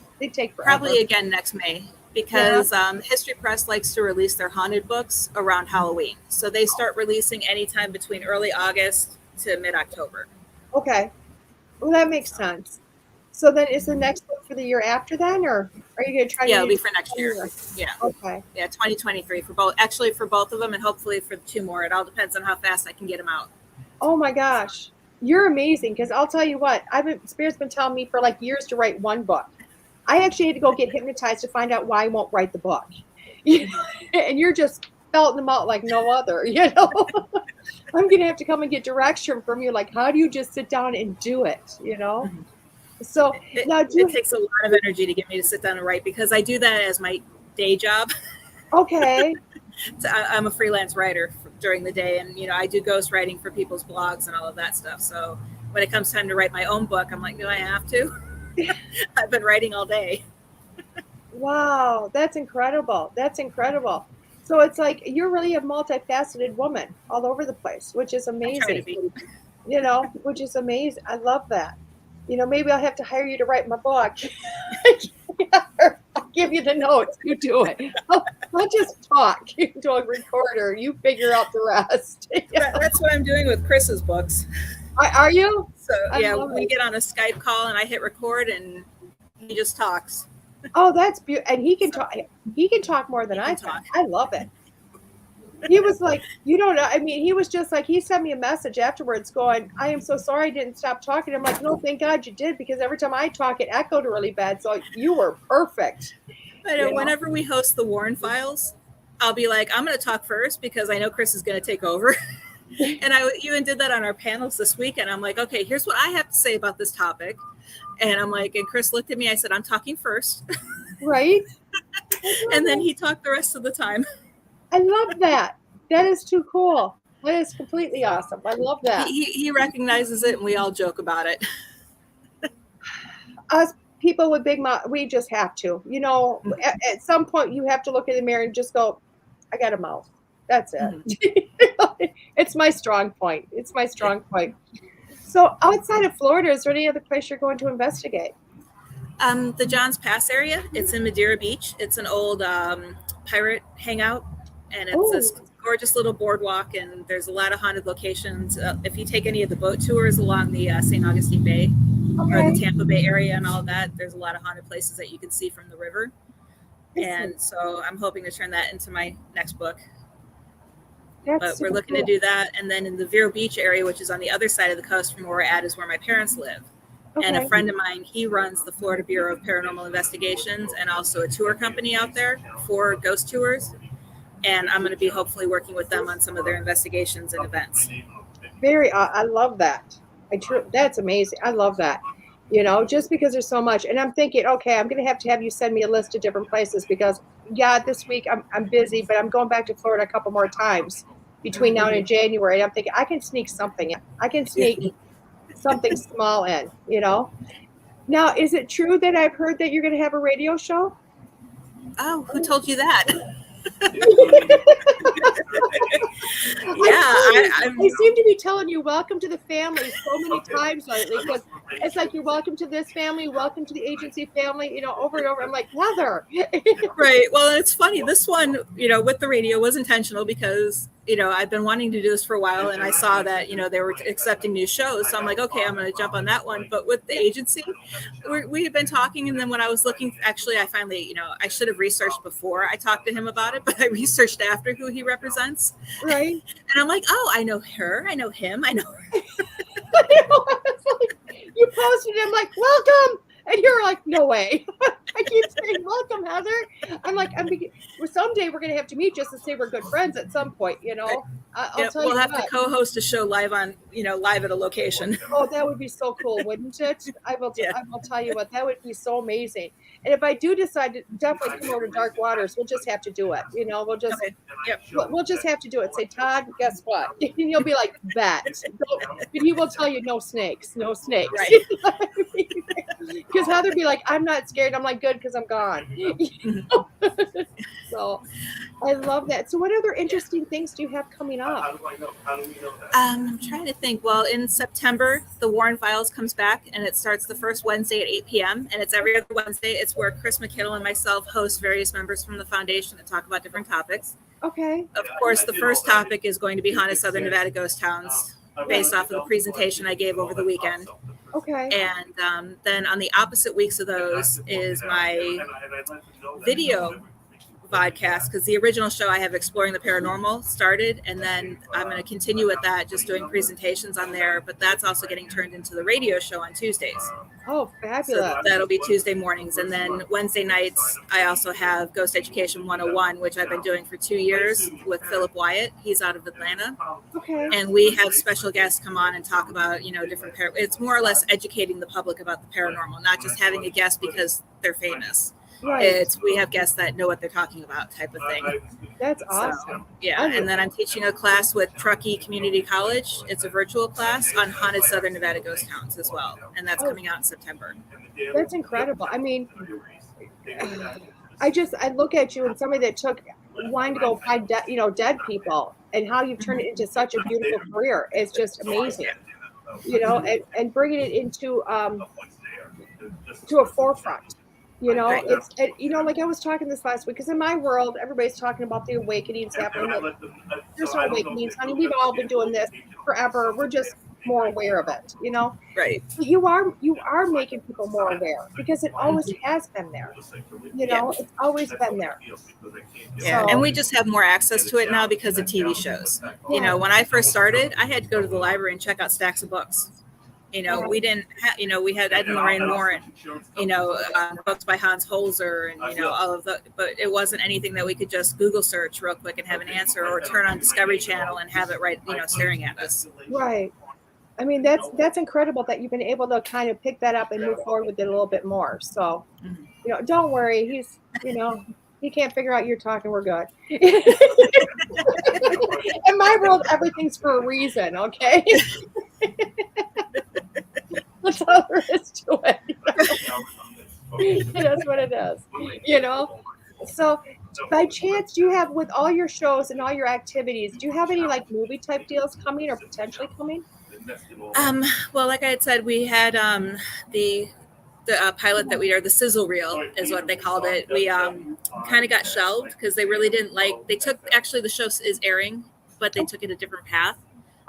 Probably again next May. Because History Press likes to release their haunted books around Halloween. So they start releasing anytime between early August to mid-October. Okay. Well, that makes sense. So then is the next book for the year after then, or are you going to try to? Yeah, it'll be for next year. Yeah. Okay. Yeah, 2023 for both. Actually, for both of them, and hopefully for 2 more. It all depends on how fast I can get them out. Oh my gosh. You're amazing. Because I'll tell you what, Spirit's been telling me for like years to write one book. I actually had to go get hypnotized to find out why I won't write the book. You know? And you're just belting them out like no other, you know? I'm going to have to come and get direction from you. Like, how do you just sit down and do it, you know? So now it takes a lot of energy to get me to sit down and write because I do that as my day job. Okay. So I'm a freelance writer during the day, and I do ghost writing for people's blogs and all of that stuff. So when it comes time to write my own book, I'm like, do I have to? I've been writing all day. Wow, that's incredible. That's incredible. So it's like you're really a multifaceted woman all over the place, which is amazing. I try to be. Which is amazing. I love that. Maybe I'll have to hire you to write my book. I'll give you the notes. You do it. I'll just talk to a recorder. You figure out the rest. That's what I'm doing with Chris's books. Are you? So we get on a Skype call and I hit record and he just talks. Oh, that's beautiful. And he can talk. He can talk more than I can. I love it. He was like, you don't know. I mean, he was just like, he sent me a message afterwards going, I am so sorry I didn't stop talking. I'm like, no, thank God you did, because every time I talk, it echoed really bad. So you were perfect. But whenever we host the Warren Files, I'll be like, I'm going to talk first because I know Chris is going to take over. And I even did that on our panels this week. And I'm like, okay, here's what I have to say about this topic. And I'm like, and Chris looked at me. I said, I'm talking first. Right. And then he talked the rest of the time. I love that. That is too cool. That is completely awesome. I love that. He recognizes it and we all joke about it. Us people with big mouth, we just have to. At some point you have to look in the mirror and just go, I got a mouth. That's it. Mm-hmm. It's my strong point. It's my strong point. So outside of Florida, is there any other place you're going to investigate? The Johns Pass area. It's in Madeira Beach. It's an old pirate hangout. And it's this gorgeous little boardwalk, and there's a lot of haunted locations. If you take any of the boat tours along the St. Augustine Bay or the Tampa Bay area and all of that, there's a lot of haunted places that you can see from the river. And so I'm hoping to turn that into my next book. But we're looking to do that. And then in the Vero Beach area, which is on the other side of the coast from where we're at, is where my parents live. Okay. And a friend of mine, he runs the Florida Bureau of Paranormal Investigations and also a tour company out there for ghost tours. And I'm going to be hopefully working with them on some of their investigations and events. I love that. That's amazing. I love that. Just because there's so much. And I'm thinking, okay, I'm going to have you send me a list of different places because yeah, this week I'm busy, but I'm going back to Florida a couple more times between now and January. And I'm thinking I can sneak something in. I can sneak something small in, you know. Now, is it true that I've heard that you're going to have a radio show? Oh, who told you that? I seem to be telling you welcome to the family so many times lately, because it's like you're welcome to this family, welcome to the agency family, you know, over and over. I'm like, Heather. Right. Well, it's funny. This one, you know, with the radio was intentional because, you know, I've been wanting to do this for a while, and I saw that, you know, they were accepting new shows. So I'm like, okay, I'm going to jump on that one. But with the agency, we had been talking. And then when I was looking, actually, I finally, you know, I should have researched before I talked to him about it, but I researched after who he represents. Right. And I'm like, oh, I know her. I know him. I know her. You posted it. I'm like, welcome. And you're like, no way. I keep saying, welcome, Heather. I'm like, well, someday we're going to have to meet just to say we're good friends at some point, you know. I'll tell we'll you have what. to co-host a show live on, you know, live at a location. Oh, that would be so cool, wouldn't it? I will tell you what, that would be so amazing. And if I do decide to definitely come over to Dark Waters, we'll just have to do it. You know, we'll just we'll just have to do it. Say, Todd, guess what? And he'll be like, bet. But he will tell you no snakes, no snakes. Right. Because Heather be like, I'm not scared. I'm like, good, because I'm gone. So I love that. So what other interesting things do you have coming up? I'm trying to think. Well, in September, the Warren Files comes back, and it starts the first Wednesday at 8 p.m. And it's every other Wednesday. It's where Chris McKiddle and myself host various members from the foundation that talk about different topics. Okay. Of course, the first topic is going to be Haunted Southern Nevada Ghost Towns, based off of the presentation I gave over the weekend. Okay. And then on the opposite weeks of those is my video podcast, because the original show I have, Exploring the Paranormal, started, and then I'm going to continue with that, just doing presentations on there, but that's also getting turned into the radio show on Tuesdays. Oh, fabulous. So that'll be Tuesday mornings. And then Wednesday nights, I also have Ghost Education 101, which I've been doing for 2 years with Philip Wyatt. He's out of Atlanta. Okay. And we have special guests come on and talk about, you know, different, it's more or less educating the public about the paranormal, not just having a guest because they're famous. Right. We have guests that know what they're talking about, type of thing. That's awesome. So, yeah. And then I'm teaching a class with Truckee Community College. It's a virtual class on Haunted Southern Nevada Ghost Towns as well. And that's coming out in September. That's incredible. I mean, I look at you and somebody that took wanting to go find dead people, and how you've turned it into such a beautiful career. It's just amazing, you know, and bringing it into to a forefront. You know, you know, like I was talking this last week, because in my world, everybody's talking about the awakenings happening. There's no awakenings, honey. We've all been doing this forever. We're just more aware of it, you know? Right. But you are making people more aware, because it always has been there. You know, it's always been there. Yeah, and we just have more access to it now because of TV shows. You know, when I first started, I had to go to the library and check out stacks of books. You know, we didn't have, you know, we had Ed and Lorraine Warren, you know, books by Hans Holzer, and, you know, all of the, but it wasn't anything that we could just Google search real quick and have an answer, or turn on Discovery Channel and have it right, you know, staring at us. Right. I mean, that's incredible that you've been able to kind of pick that up and move forward with it a little bit more. So, you know, don't worry. He's, you know, he can't figure out you're talking. We're good. In my world, everything's for a reason. Okay. That's all there is to it. You know? That's what it is, you know? So by chance, do you have, with all your shows and all your activities, do you have any like movie type deals coming or potentially coming? Well, like I had said, we had the pilot that the sizzle reel is what they called it. We kind of got shelved because they really didn't actually the show is airing, but they took it a different path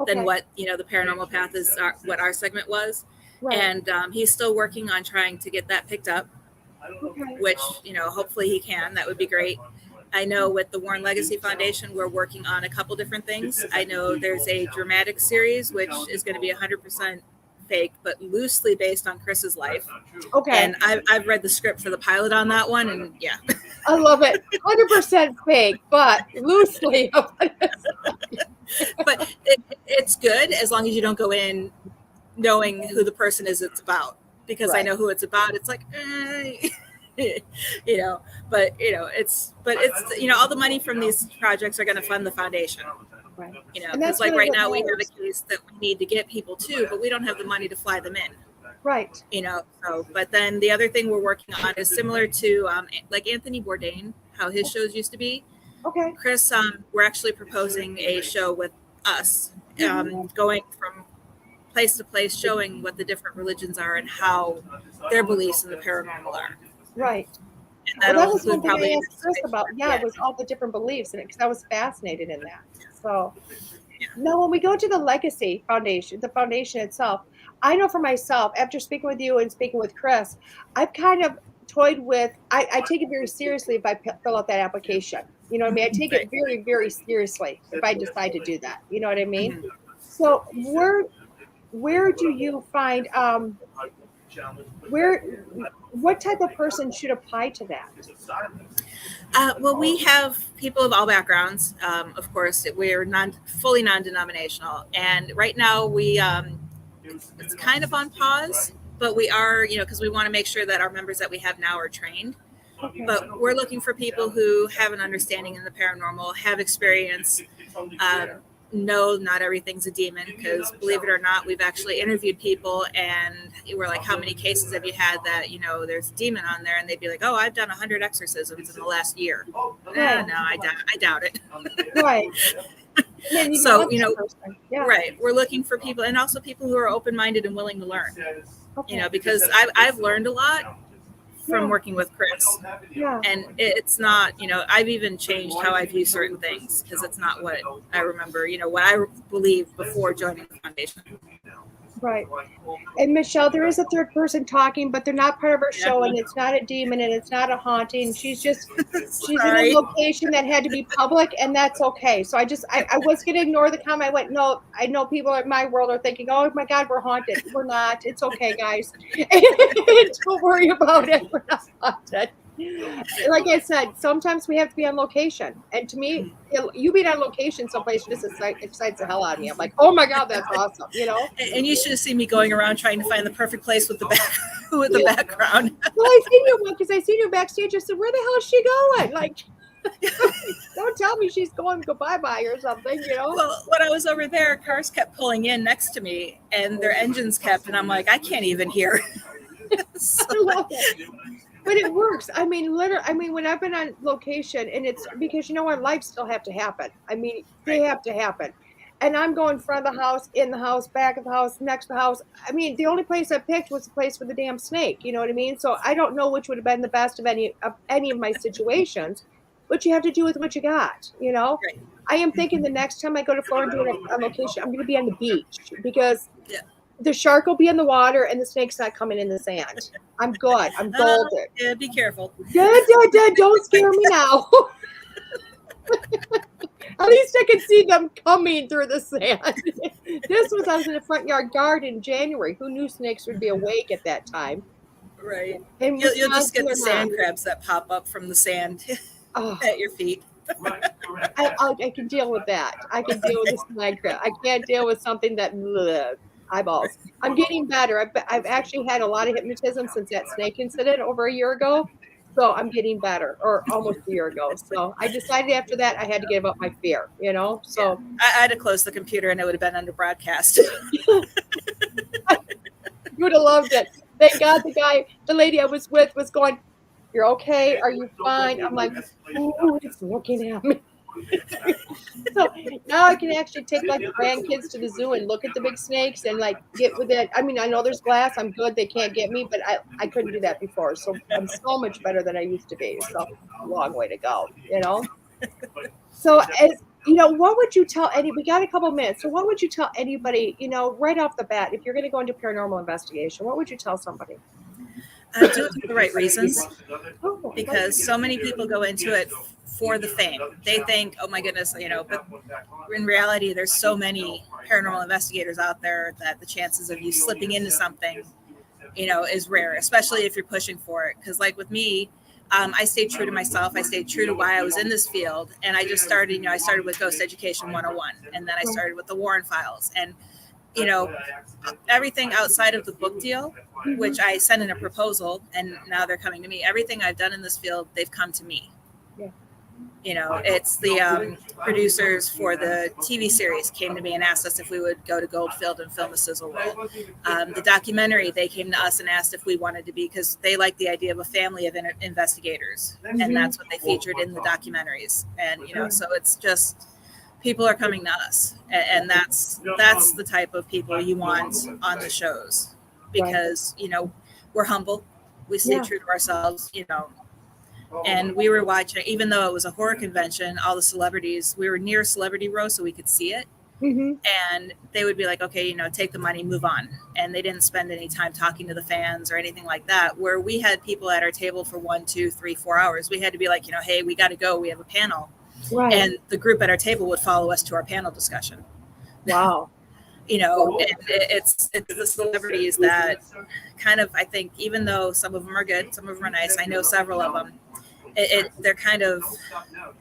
than what, you know, the paranormal path is, what our segment was. Right. And he's still working on trying to get that picked up, which, you know, hopefully he can. That would be great. I know with the Warren Legacy Foundation, we're working on a couple different things. I know there's a dramatic series, which is going to be 100% fake, but loosely based on Chris's life. Okay. And I've read the script for the pilot on that one, and yeah. I love it. 100% fake, but loosely. But it's good as long as you don't go in knowing who the person is it's about, because I know who it's about. It's like, you know, but it's all the money from these projects are going to fund the foundation. Right. You know, And that's because like really right what now we have matters. a case that we need to get people to, but we don't have the money to fly them in. Right. You know, so but then the other thing we're working on is similar to like Anthony Bourdain, how his shows used to be. Okay. Chris, we're actually proposing a show with us, going from place to place, showing what the different religions are and how their beliefs in the paranormal are. Right. And Well, that'll that was one include thing probably I an asked Chris excavation. about. Yeah, it was all the different beliefs in it because I was fascinated in that. So now when we go to the Legacy Foundation, the foundation itself, I know for myself, after speaking with you and speaking with Chris, I've kind of toyed with, I take it very seriously if I fill out that application. You know what I mean? I take it very, very seriously if I decide to do that. You know what I mean? Mhm. So where do you find what type of person should apply to that? Well, we have people of all backgrounds. Of course, we're fully non-denominational, and right now it's kind of on pause. But we are, because we want to make sure that our members that we have now are trained. Okay. But we're looking for people who have an understanding in the paranormal, have experience, know not everything's a demon, because believe it or not, we've actually interviewed people and we're like, how many cases have you had that, there's a demon on there? And they'd be like, oh, I've done 100 exorcisms in the last year. Right. No, I doubt it. Right. So, Yeah. right. We're looking for people, and also people who are open-minded and willing to learn, Okay. because I've learned a lot from working with Chris. Yeah. And it's not, I've even changed how I view certain things because it's not what I remember, what I believed before joining the foundation. Right. And Michelle, there is a third person talking, but they're not part of our show, and it's not a demon and it's not a haunting. She's in a location that had to be public, and that's okay. So I was going to ignore the comment. I went, no, I know people in my world are thinking, oh my God, we're haunted. We're not. It's okay, guys. Don't worry about it. We're not haunted. Like I said, sometimes we have to be on location. And to me, you being on location someplace just excites the hell out of me. I'm like, oh my God, that's awesome, And you should have seen me going around trying to find the perfect place with the background. Well, I seen you because I seen you backstage. I said, where the hell is she going? Like, don't tell me she's going to go bye-bye or something, Well, when I was over there, cars kept pulling in next to me and their engines kept, and I'm like, I can't even hear. I love it. But it works. I mean, literally, when I've been on location, and it's because our lives still have to happen. I mean, they have to happen. And I'm going front of the house, in the house, back of the house, next to the house. I mean, the only place I picked was the place for the damn snake. You know what I mean? So I don't know which would have been the best of any of my situations, but you have to do with what you got, Right. I am thinking the next time I go to Florida and do a location, I'm going to be on the beach because the shark will be in the water and the snake's not coming in the sand. I'm good. I'm golden. Yeah, be careful. Don't scare me now. At least I can see them coming through the sand. I was in the front yard garden in January. Who knew snakes would be awake at that time? Right. And You'll just get the sand crabs that pop up from the sand at your feet. I can deal with that. I can deal with the sand crab. I can't deal with something that eyeballs. I'm getting better. I've actually had a lot of hypnotism since that snake incident over a year ago. So I'm getting better, or almost a year ago. So I decided after that I had to give up my fear, So I had to close the computer and it would have been under broadcast. You would have loved it. Thank God the lady I was with was going, you're okay? Are you fine? I'm like, ooh, it's looking at me. So now I can actually take my grandkids to the zoo and look at the big snakes and get with it. I mean, I know there's glass. I'm good. They can't get me, but I couldn't do that before. So I'm so much better than I used to be. So a long way to go, So what would you tell we got a couple minutes. So what would you tell anybody, right off the bat, if you're going to go into paranormal investigation, what would you tell somebody? Do it for the right reasons, because so many people go into it for the fame. They think, oh my goodness, but in reality, there's so many paranormal investigators out there that the chances of you slipping into something, is rare, especially if you're pushing for it. Because like with me, I stayed true to myself. I stayed true to why I was in this field. And I just started, I started with Ghost Education 101. And then I started with the Warren Files. And you know, everything outside of the book deal, which I sent in a proposal and now they're coming to me. Everything I've done in this field, they've come to me. Yeah. You know, it's the producers for the TV series came to me and asked us if we would go to Goldfield and film a sizzle reel. The documentary, they came to us and asked if we wanted to be, because they like the idea of a family of investigators. And that's what they featured in the documentaries. And, you know, so it's just, people are coming to us. And that's the type of people you want on the shows, because, you know, we're humble. We stay true to ourselves, you know. And we were watching, even though it was a horror convention, all the celebrities, we were near Celebrity Row so we could see it. And they would be like, okay, you know, take the money, move on. And they didn't spend any time talking to the fans or anything like that, where we had people at our table for 1, 2, 3, 4 hours. We had to be like, you know, hey, we got to go. We have a panel. Right. And the group at our table would follow us to our panel discussion. Wow. You know, it's the celebrities that kind of, I think, even though some of them are good, some of them are nice, I know several of them, they're kind of,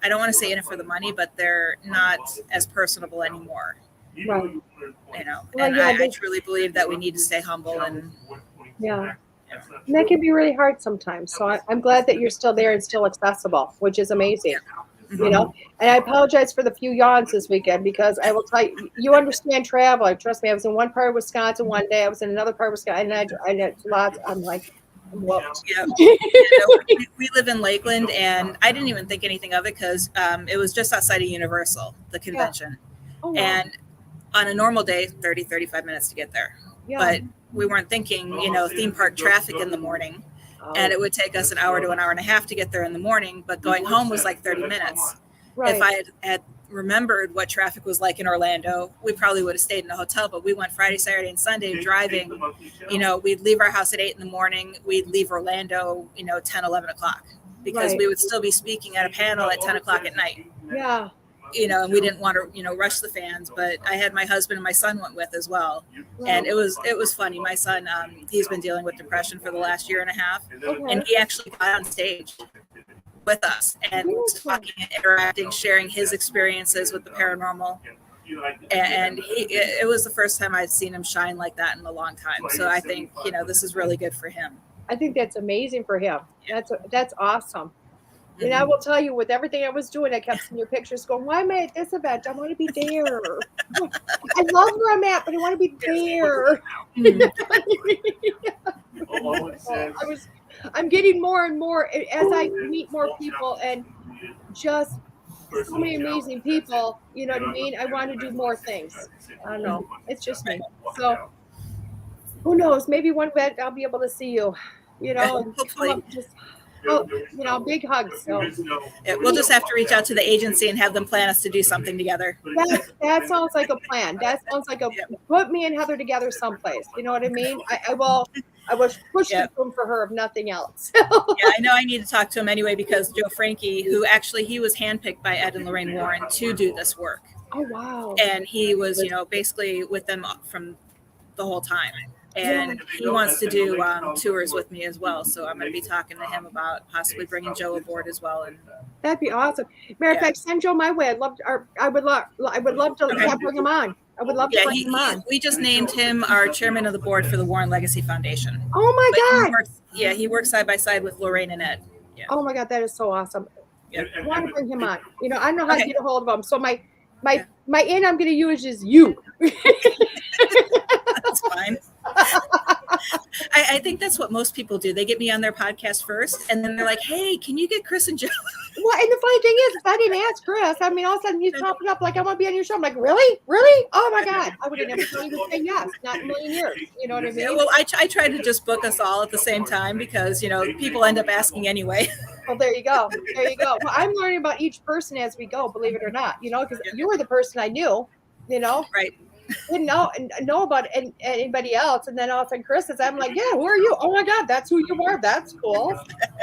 I don't want to say in it for the money, but they're not as personable anymore. Right. You know, and I truly believe that we need to stay humble and. Yeah. And that can be really hard sometimes. So I'm glad that you're still there and still accessible, which is amazing. You know, and I apologize for the few yawns this weekend, because I will tell you, you understand travel. Trust me, I was in one part of Wisconsin one day, I was in another part of Wisconsin, and I had lots. I'm like, I'm whooped. Yeah. You know, we live in Lakeland, and I didn't even think anything of it because it was just outside of Universal, the convention. Oh, wow. And on a normal day, 30, 35 minutes to get there. Yeah. But we weren't thinking, you know, theme park traffic in the morning. And it would take us an hour to an hour and a half to get there in the morning, but going home was like 30 minutes. Right. If I had remembered what traffic was like in Orlando, we probably would have stayed in a hotel, but we went Friday, Saturday, and Sunday driving. You know, we'd leave our house at 8 in the morning. We'd leave Orlando, you know, 10, 11 o'clock, because we would still be speaking at a panel at 10 o'clock at night. Yeah. You know, and we didn't want to, you know, rush the fans, but I had my husband and my son went with as well. And it was funny. My son, he's been dealing with depression for the last year and a half. And he actually got on stage with us and was talking and interacting, sharing his experiences with the paranormal. And it was the first time I'd seen him shine like that in a long time. So I think, you know, this is really good for him. I think that's amazing for him. That's awesome. And I will tell you, with everything I was doing, I kept seeing your pictures going, why am I at this event? I want to be there. I love where I'm at, but I want to be there. I'm getting more and more as I meet more people, and just so many amazing people, you know what I mean? I want to do more things. I don't know. It's just me. So who knows? Maybe one event I'll be able to see you, you know, and come up just... Oh, you know, big hugs. So. Yeah, we'll just have to reach out to the agency and have them plan us to do something together. That sounds like a plan. That sounds like put me and Heather together someplace. You know what I mean? I will push the room for her, if nothing else. Yeah, I know I need to talk to him anyway, because Joe Frankie, who actually, he was handpicked by Ed and Lorraine Warren to do this work. Oh, wow. And he was, you know, basically with them from the whole time. And he wants to do tours with me as well. So I'm going to be talking to him about possibly bringing Joe aboard as well. And that'd be awesome. Matter of fact, send Joe my way. I would love to bring him on. I would love to bring him on. We just named him our chairman of the board for the Warren Legacy Foundation. Oh my God. He works side by side with Lorraine and Ed. Yeah. Oh my God, that is so awesome. I want to bring him on. You know, I don't know how to get a hold of him. So my in I'm going to use is you. That's fine. I think that's what most people do. They get me on their podcast first, and then they're like, hey, can you get Chris and Joe? Well, and the funny thing is, if I didn't ask Chris, I mean, all of a sudden he's popping up like, I want to be on your show. I'm like, really? Oh my God. I would have never thought he would say yes. Not in a million years. You know what I mean? Yeah, well, I try to just book us all at the same time, because, you know, people end up asking anyway. Well, there you go. Well, I'm learning about each person as we go, believe it or not, you know, because you were the person I knew, you know? Right. Didn't know about anybody else, and then all of a sudden Chris says, I'm like, yeah, who are you? Oh my God, that's who you are. That's cool.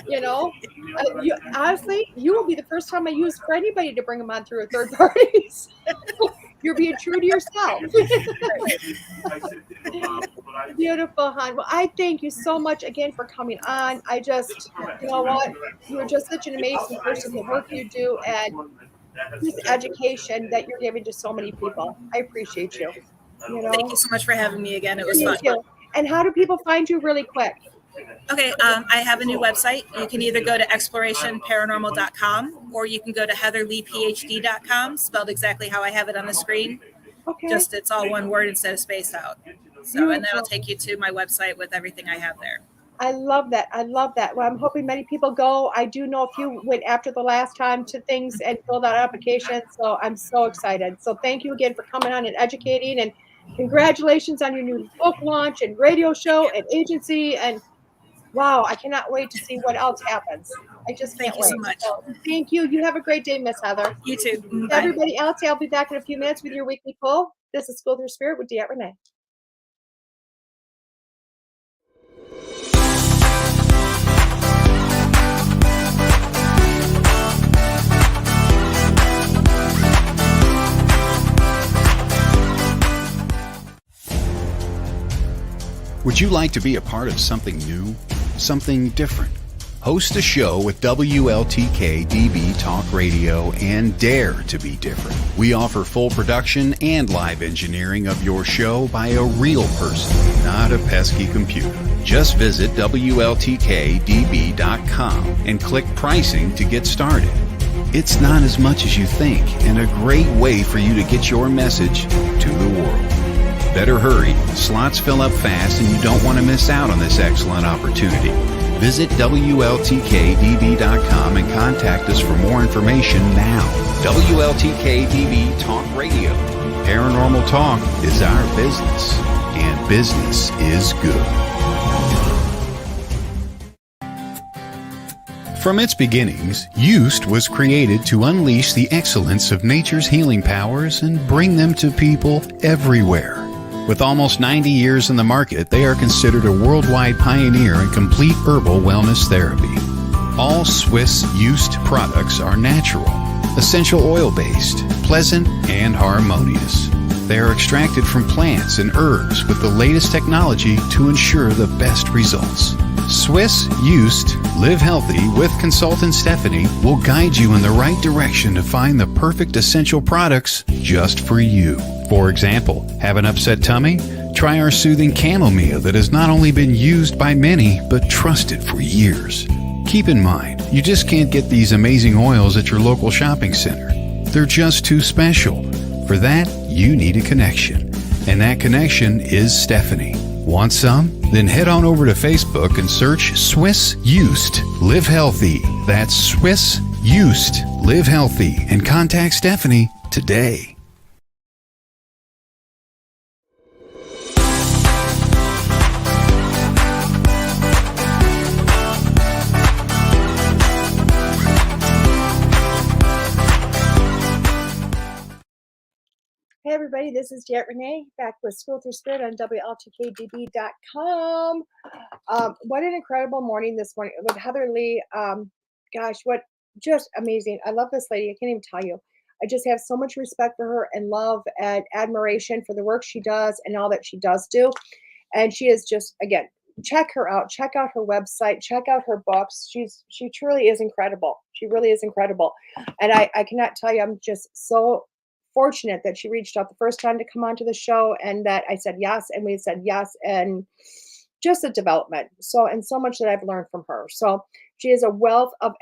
You know, honestly, you will be the first time I use for anybody to bring them on through a third party. You're being true to yourself. Beautiful, hon. Well, I thank you so much again for coming on. I just, you know what, you're just such an amazing person, the work you do, and this education that you're giving to so many people. I appreciate you. Thank you so much for having me again. It was Thank fun. you. And how do people find you really quick? Okay, I have a new website. You can either go to explorationparanormal.com or you can go to heatherleighphd.com, spelled exactly how I have it on the screen. Okay. Just it's all one word instead of spaced out. So, and that'll take you to my website with everything I have there. I love that. I love that. Well, I'm hoping many people go. I do know a few went after the last time to things and filled out applications. So I'm so excited. So thank you again for coming on and educating, and congratulations on your new book launch and radio show and agency. And wow, I cannot wait to see what else happens. I just can't Thank you wait. so much. So thank you. You have a great day, Miss Heather. You too. Bye. Everybody else, I'll be back in a few minutes with your weekly poll. This is School Through Spirit with DeEtte Ranae. Would you like to be a part of something new, something different? Host a show with WLTK-DB Talk Radio and dare to be different. We offer full production and live engineering of your show by a real person, not a pesky computer. Just visit WLTK-DB.com and click pricing to get started. It's not as much as you think and a great way for you to get your message to the world. Better hurry. Slots fill up fast and you don't want to miss out on this excellent opportunity. Visit WLTK-DB.com and contact us for more information now. WLTK-DB Talk Radio. Paranormal talk is our business, and business is good. From its beginnings, Used was created to unleash the excellence of nature's healing powers and bring them to people everywhere. With almost 90 years in the market, they are considered a worldwide pioneer in complete herbal wellness therapy. All Swiss Used products are natural, essential oil-based, pleasant, and harmonious. They are extracted from plants and herbs with the latest technology to ensure the best results. Swiss Used Live Healthy with consultant Stephanie will guide you in the right direction to find the perfect essential products just for you. For example, have an upset tummy? Try our soothing chamomile that has not only been used by many, but trusted for years. Keep in mind, you just can't get these amazing oils at your local shopping center. They're just too special. For that, you need a connection. And that connection is Stephanie. Want some? Then head on over to Facebook and search Swiss Used Live Healthy. That's Swiss Used Live Healthy, and contact Stephanie today. Hey everybody, this is DeEtte Ranae back with School Through Spirit on WLTK-DB.com. What an incredible morning this morning with Heather Leigh. Gosh, what just amazing. I love this lady. I can't even tell you. I just have so much respect for her and love and admiration for the work she does and all that she does do. And she is just, again, check her out. Check out her website. Check out her books. She truly is incredible. She really is incredible. And I cannot tell you, I'm just so fortunate that she reached out the first time to come onto the show, and that I said yes, and we said yes, and just a development. So, and so much that I've learned from her. So she is a wealth of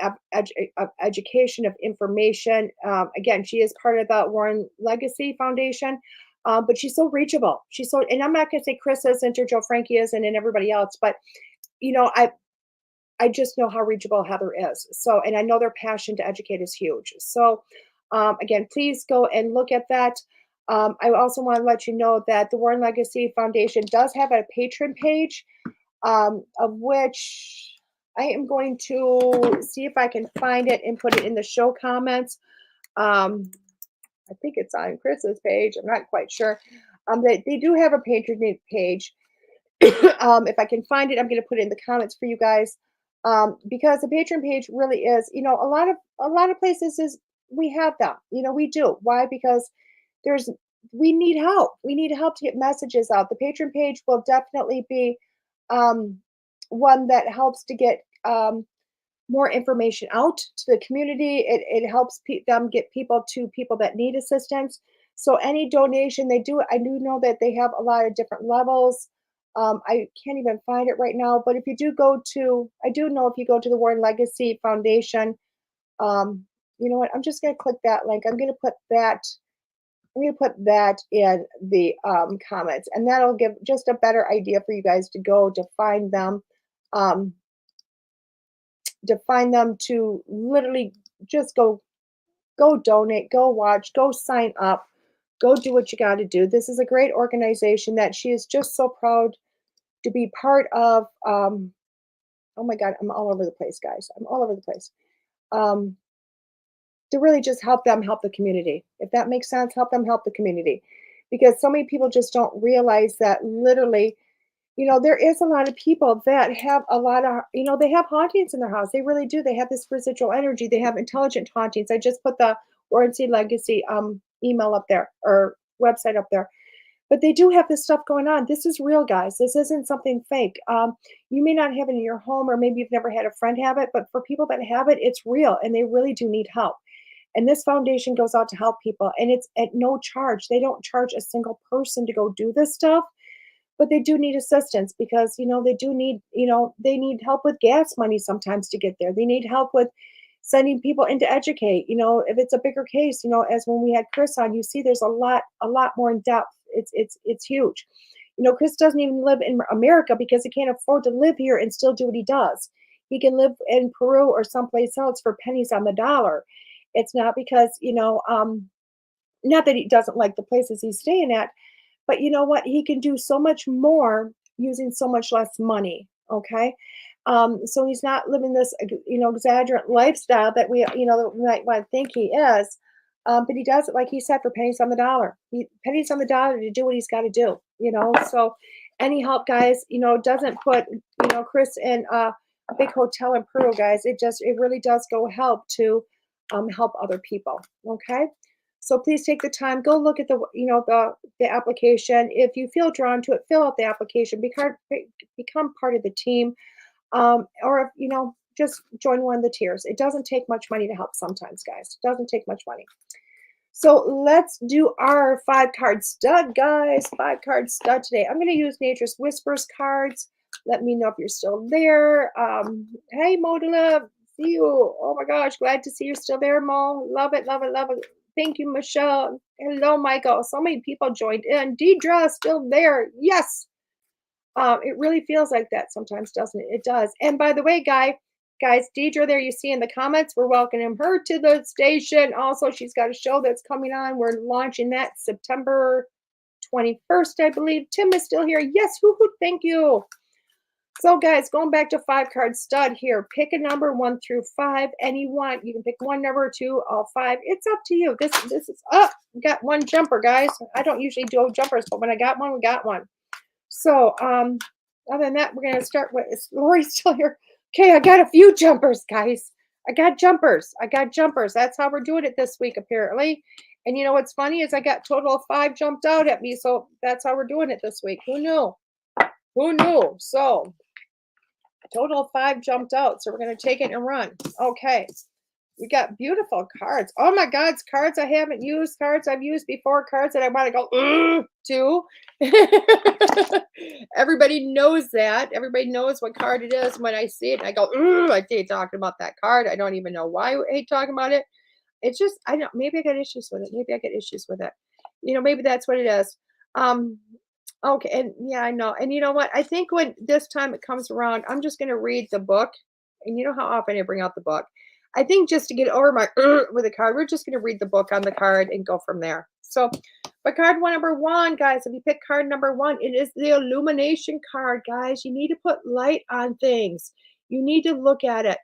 education, of information. Again, she is part of the Warren Legacy Foundation, but she's so reachable. She's so, and I'm not going to say Chris isn't or Joe Frankie isn't and everybody else, but you know, I just know how reachable Heather is. So, and I know their passion to educate is huge. So, again, please go and look at that. I also want to let you know that the Warren Legacy Foundation does have a patron page, of which I am going to see if I can find it and put it in the show comments. I think it's on Chris's page. I'm not quite sure. They do have a patron page. If I can find it, I'm going to put it in the comments for you guys, because the patron page really is, you know, a lot of places is. We have that, you know, we do. Why? Because we need help. We need help to get messages out. The patron page will definitely be one that helps to get more information out to the community. It helps them get people to people that need assistance. So any donation they do, I do know that they have a lot of different levels. I can't even find it right now, but if you do go to, I do know if you go to the War and Legacy Foundation, you know what? I'm just going to click that link. I'm going to put that. I'm going to put that in the comments, and that'll give just a better idea for you guys to go to find them. To literally just go donate, go watch, go sign up, go do what you got to do. This is a great organization that she is just so proud to be part of. Oh my God, I'm all over the place, guys. I'm all over the place. To really just help them help the community. If that makes sense, help them help the community. Because so many people just don't realize that literally, there is a lot of people that have a lot of, they have hauntings in their house. They really do. They have this residual energy. They have intelligent hauntings. I just put the Warranty Legacy email up there, or website up there. But they do have this stuff going on. This is real, guys. This isn't something fake. You may not have it in your home, or maybe you've never had a friend have it, but for people that have it, it's real, and they really do need help. And this foundation goes out to help people, and it's at no charge. They don't charge a single person to go do this stuff, but they do need assistance because, they do need, they need help with gas money sometimes to get there. They need help with sending people in to educate, if it's a bigger case, as when we had Chris on, you see there's a lot more in depth. It's huge. Chris doesn't even live in America because he can't afford to live here and still do what he does. He can live in Peru or someplace else for pennies on the dollar. It's not because, not that he doesn't like the places he's staying at, but you know what? He can do so much more using so much less money. Okay. So he's not living this, exaggerant lifestyle that we might want to think he is. But he does it, like he said, for pennies on the dollar. Pennies on the dollar to do what he's got to do, So any help, guys, doesn't put, Chris in a big hotel in Peru, guys. It really does go help to help other people. Okay. So please take the time, go look at the application. If you feel drawn to it, fill out the application, become part of the team. Or if, just join one of the tiers. It doesn't take much money to help sometimes, guys. It doesn't take much money. So let's do our 5-card stud, guys. 5-card stud today. I'm going to use Nature's Whispers cards. Let me know if you're still there. Hey, Modula, see you. Oh my gosh, glad to see you're still there, Mo. Love it, love it, love it. Thank you, Michelle. Hello, Michael. So many people joined in. Deidre still there. Yes. It really feels like that sometimes, doesn't it? It does. And by the way, guys, Deidre there you see in the comments, we're welcoming her to the station. Also, she's got a show that's coming on. We're launching that September 21st, I believe. Tim is still here. Yes, woohoo, thank you. So, guys, going back to 5-card stud here, pick a number 1 through 5. Any one. You can pick one number, 2, all 5. It's up to you. This is up. Got one jumper, guys. I don't usually do jumpers, but when I got one, we got one. So, other than that, we're going to start with, is Lori still here? Okay, I got a few jumpers, guys. I got jumpers. That's how we're doing it this week, apparently. And you know what's funny is I got total of 5 jumped out at me, so that's how we're doing it this week. Who knew? So, total of 5 jumped out, so we're going to take it and run. Okay. We got beautiful cards. Oh my God, it's cards I haven't used, cards I've used before, cards that I want to go to. Everybody knows that. Everybody knows what card it is when I see it. I go, I hate talking about that card. I don't even know why I hate talking about it. It's just, I don't, maybe I got issues with it. Maybe that's what it is. Okay, and yeah, I know. And you know what? I think when this time it comes around, I'm just going to read the book. And you know how often I bring out the book. I think just to get over my with a card, we're just going to read the book on the card and go from there. So, but card number 1, guys, if you pick card number 1, it is the illumination card, guys. You need to put light on things. You need to look at it.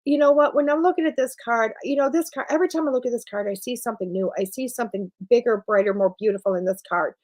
You know what? When I'm looking at this card, this card, every time I look at this card, I see something new. I see something bigger, brighter, more beautiful in this card.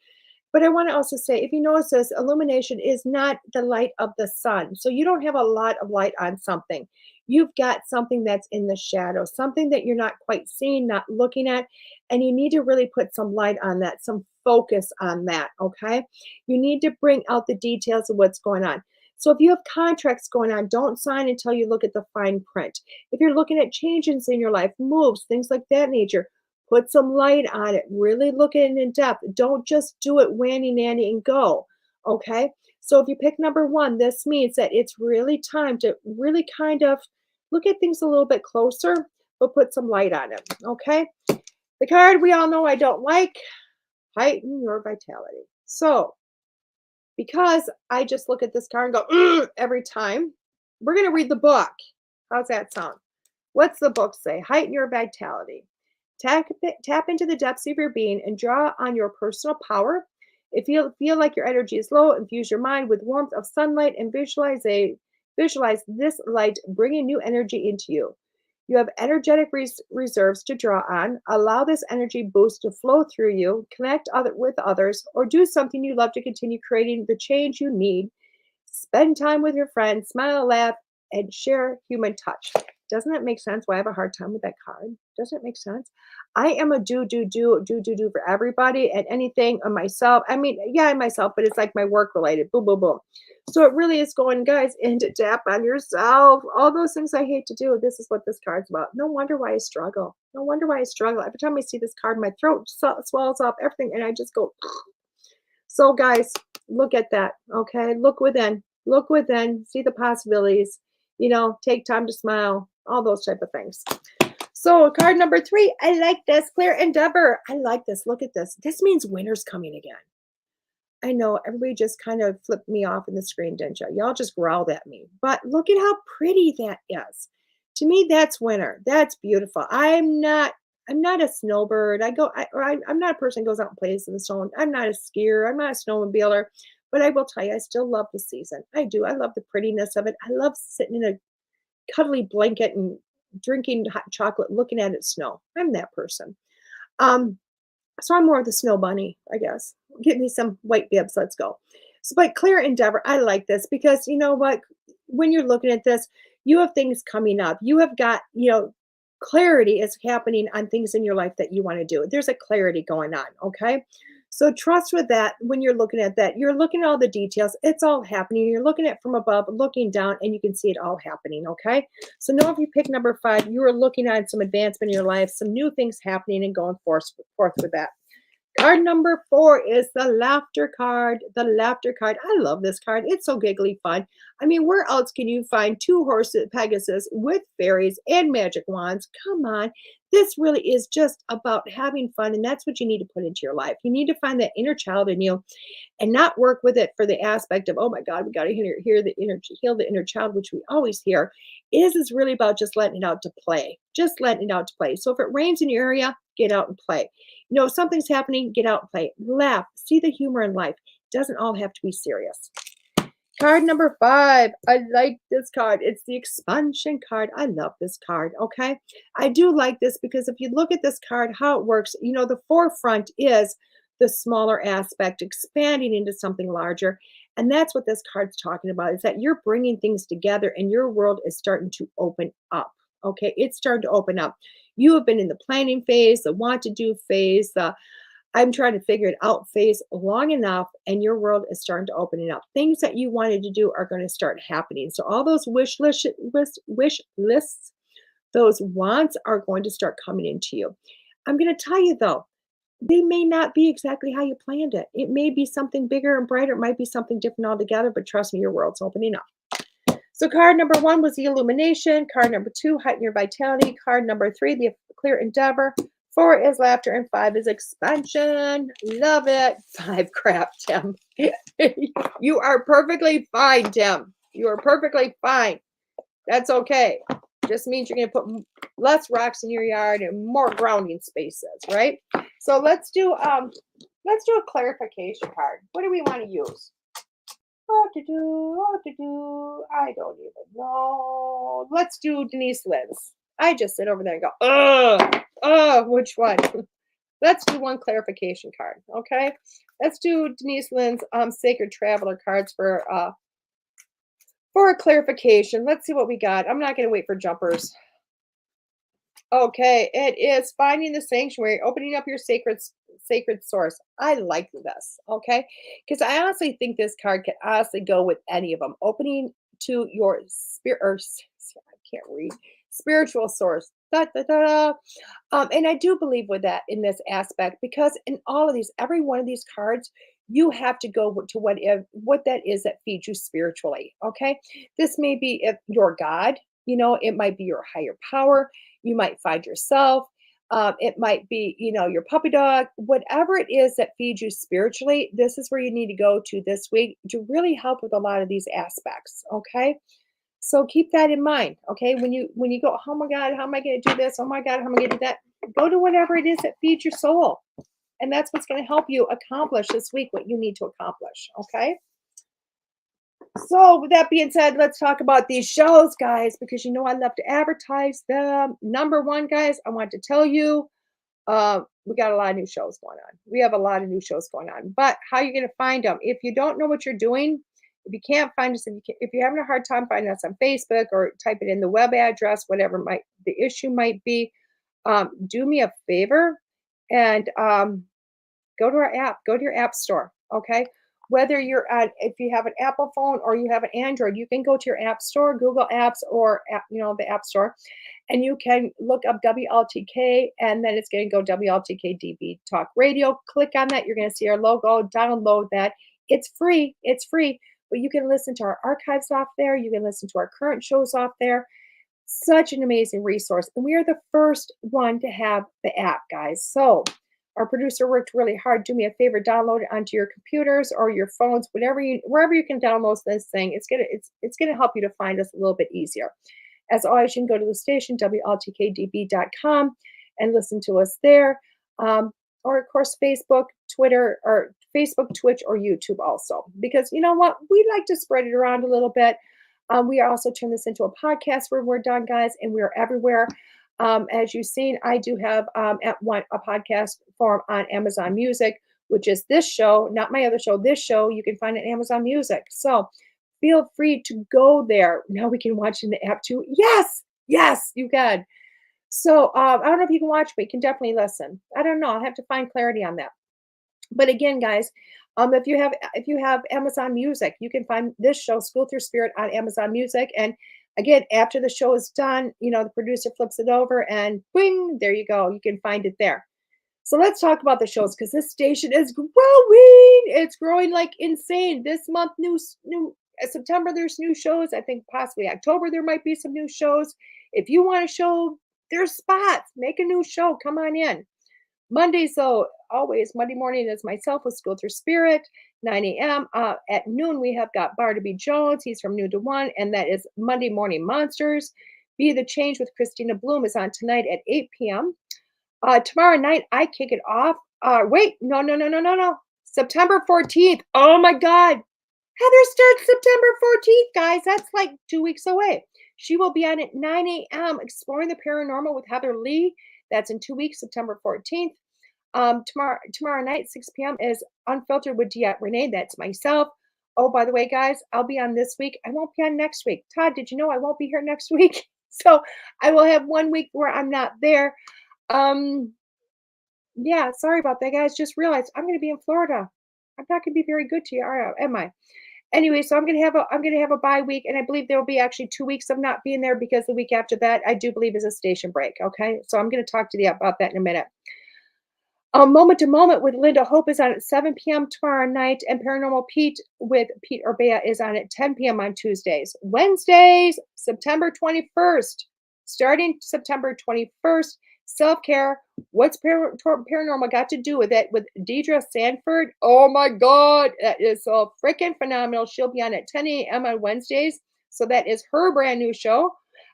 But I want to also say, if you notice this, illumination is not the light of the sun. So you don't have a lot of light on something. You've got something that's in the shadow, something that you're not quite seeing, not looking at, and you need to really put some light on that, some focus on that, okay? You need to bring out the details of what's going on. So if you have contracts going on, don't sign until you look at the fine print. If you're looking at changes in your life, moves, things like that nature, Put some light on it. Really look at it in depth. Don't just do it wanny nanny and go. Okay. So if you pick number 1, this means that it's really time to really kind of look at things a little bit closer, but put some light on it. Okay. The card we all know I don't like, heighten your vitality. So because I just look at this card and go, "Ugh," every time, we're going to read the book. How's that sound? What's the book say? Heighten your vitality. Tap into the depths of your being and draw on your personal power. If you feel like your energy is low, infuse your mind with warmth of sunlight and visualize this light bringing new energy into you. You have energetic reserves to draw on. Allow this energy boost to flow through you. Connect with others, or do something you love to continue creating the change you need. Spend time with your friends, smile, laugh, and share human touch. Doesn't that make sense? Why I have a hard time with that card? Doesn't it make sense? I am a do for everybody and anything on myself. I mean, yeah, myself, but it's like my work related. Boom, boom, boom. So it really is going, guys, into tap on yourself. All those things I hate to do. This is what this card's about. No wonder why I struggle. No wonder why I struggle. Every time I see this card, my throat swells up, everything, and I just go. So, guys, look at that. Okay, look within. Look within. See the possibilities. Take time to smile. All those type of things. So card number 3, I like this. Clear endeavor. I like this. Look at this. This means winter's coming again. I know everybody just kind of flipped me off in the screen, didn't you? Y'all just growled at me. But look at how pretty that is. To me, that's winter. That's beautiful. I'm not a snowbird. I'm not a person who goes out and plays in the snow. I'm not a skier. I'm not a snowmobiler. But I will tell you, I still love the season. I do. I love the prettiness of it. I love sitting in a cuddly blanket and drinking hot chocolate, looking at it snow. I'm that person. So I'm more of the snow bunny, I guess. Get me some white bibs. Let's go. So, but clear endeavor, I like this because you know what? When you're looking at this, you have things coming up. You have got, clarity is happening on things in your life that you want to do. There's a clarity going on. Okay. So trust with that. When you're looking at that, you're looking at all the details. It's all happening. You're looking at from above, looking down, and you can see it all happening. Okay. So know if you pick number 5, you are looking at some advancement in your life, some new things happening and going forth with that. Card number 4 is the laughter card. The laughter card. I love this card. It's so giggly fun. I mean, where else can you find 2 horses, Pegasus with fairies and magic wands? Come on. This really is just about having fun, and that's what you need to put into your life. You need to find that inner child in you and not work with it for the aspect of, oh my God, we got to heal the inner child, which we always hear. It is really about just letting it out to play. Just letting it out to play. So if it rains in your area, get out and play. If something's happening, get out and play. Laugh. See the humor in life. It doesn't all have to be serious. Card number 5. I like this card. It's the expansion card. I love this card. Okay. I do like this because if you look at this card, how it works, the forefront is the smaller aspect, expanding into something larger. And that's what this card's talking about, is that you're bringing things together and your world is starting to open up. Okay. It's starting to open up. You have been in the planning phase, the want to do phase, the I'm trying to figure it out phase long enough, and your world is starting to open up. Things that you wanted to do are going to start happening. So all those wish lists, those wants are going to start coming into you. I'm going to tell you though, they may not be exactly how you planned it. It may be something bigger and brighter. It might be something different altogether, but trust me, your world's opening up. So card number 1 was the illumination. Card number 2, heighten your vitality. Card number 3, the clear endeavor. 4 is laughter, and 5 is expansion. Love it. 5 crap, Tim. You are perfectly fine, Tim. You are perfectly fine. That's okay. Just means you're going to put less rocks in your yard and more grounding spaces, right? So let's do a clarification card. What do we want to use? What to do? I don't even know. Let's do Denise Lynn's. I just sit over there and go, which one? Let's do one clarification card, okay? Let's do Denise Lynn's Sacred Traveler cards for a clarification. Let's see what we got. I'm not going to wait for jumpers. Okay, it is finding the sanctuary, opening up your sacred source. I like this, okay? Because I honestly think this card can honestly go with any of them. Opening to your spirit, I can't read. Spiritual source, Da, da, da, da. And I do believe with that in this aspect because in all of these, every one of these cards, you have to go to what that is that feeds you spiritually. Okay, this may be if your God, it might be your higher power. You might find yourself. It might be, your puppy dog, whatever it is that feeds you spiritually. This is where you need to go to this week to really help with a lot of these aspects. Okay. So keep that in mind, okay? When you go, oh my God, how am I going to do this? Oh my God, how am I going to do that? Go to whatever it is that feeds your soul. And that's what's going to help you accomplish this week what you need to accomplish, okay? So with that being said, let's talk about these shows, guys, because I love to advertise them. Number one, guys, I want to tell you, we got a lot of new shows going on. We have a lot of new shows going on. But how are you going to find them? If you don't know what you're doing, if you can't find us, if you're having a hard time finding us on Facebook or type it in the web address, whatever the issue might be, do me a favor and go to our app. Go to your app store, okay? Whether if you have an Apple phone or you have an Android, you can go to your app store, Google Apps, or the App Store, and you can look up WLTK, and then it's going to go WLTK-DB Talk Radio. Click on that. You're going to see our logo. Download that. It's free. It's free. But you can listen to our archives off there. You can listen to our current shows off there. Such an amazing resource. And we are the first one to have the app, guys. So our producer worked really hard. Do me a favor, download it onto your computers or your phones, wherever you can download this thing. It's gonna help you to find us a little bit easier. As always, you can go to the station, WLTK-DB.com, and listen to us there. Or of course, Facebook, Twitter, or Facebook, Twitch, or YouTube also. Because you know what? We like to spread it around a little bit. We also turn this into a podcast when we're done, guys, and we are everywhere. As you've seen, I do have a podcast form on Amazon Music, which is this show, not my other show. This show you can find on Amazon Music. So feel free to go there. Now we can watch in the app too. Yes, you can. So I don't know if you can watch, but you can definitely listen. I don't know. I'll have to find clarity on that. But again, guys, if you have Amazon Music, you can find this show, School Through Spirit, on Amazon Music. And again, after the show is done, the producer flips it over and bing, there you go. You can find it there. So let's talk about the shows because this station is growing. It's growing like insane. This month, new September, there's new shows. I think possibly October, there might be some new shows. If you want a show, there's spots. Make a new show. Come on in. Mondays, though, always Monday morning is myself with School Through Spirit, 9 a.m. At noon, we have got Barnaby Jones. He's from noon to 1, and that is Monday Morning Monsters. Be the Change with Christina Bloom is on tonight at 8 p.m. Tomorrow night, I kick it off. Wait, no. September 14th. Oh, my God. Heather starts September 14th, guys. That's like 2 weeks away. She will be on at 9 a.m. Exploring the Paranormal with Heather Leigh. That's in 2 weeks, September 14th. Tomorrow night, 6 p.m. is Unfiltered with DeEtte Ranae. That's myself. Oh, by the way, guys, I'll be on this week. I won't be on next week. Todd, did you know I won't be here next week? So I will have 1 week where I'm not there. Yeah, sorry about that, guys. Just realized I'm going to be in Florida. I'm not going to be very good to you, am I? Anyway, so I'm going to have a bye week, and I believe there will be actually 2 weeks of not being there because the week after that, I do believe is a station break. Okay, so I'm going to talk to you about that in a minute. Moment to Moment with Linda Hope is on at 7 p.m. tomorrow night, and Paranormal Pete with Pete Orbea is on at 10 p.m. on Tuesdays. Wednesdays, September 21st. Starting September 21st, self-care. What's paranormal got to do with it? With Deidre Sanford. Oh my God, that is so freaking phenomenal. She'll be on at 10 a.m. on Wednesdays. So that is her brand new show.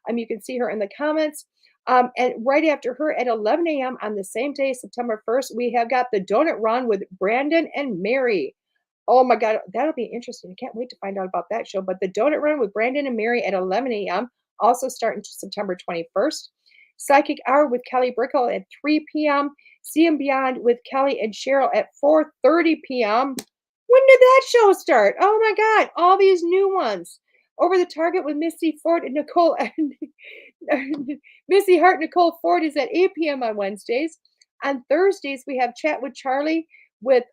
You can see her in the comments. And right after her at 11 a.m. on the same day, September 1st, we have got the Donut Run with Brandon and Mary. Oh my God, that'll be interesting. I can't wait to find out about that show. But the Donut Run with Brandon and Mary at 11 a.m. also starting September 21st. Psychic Hour with Kelly Brickle at 3 p.m. See and Beyond with Kelly and Cheryl at 4:30 p.m. When did that show start? Oh my God, all these new ones. Over the Target with Misty Ford and Nicole. Missy Hart, Nicole Ford is at 8 p.m. on Wednesdays. On Thursdays, we have Chat with Charlie with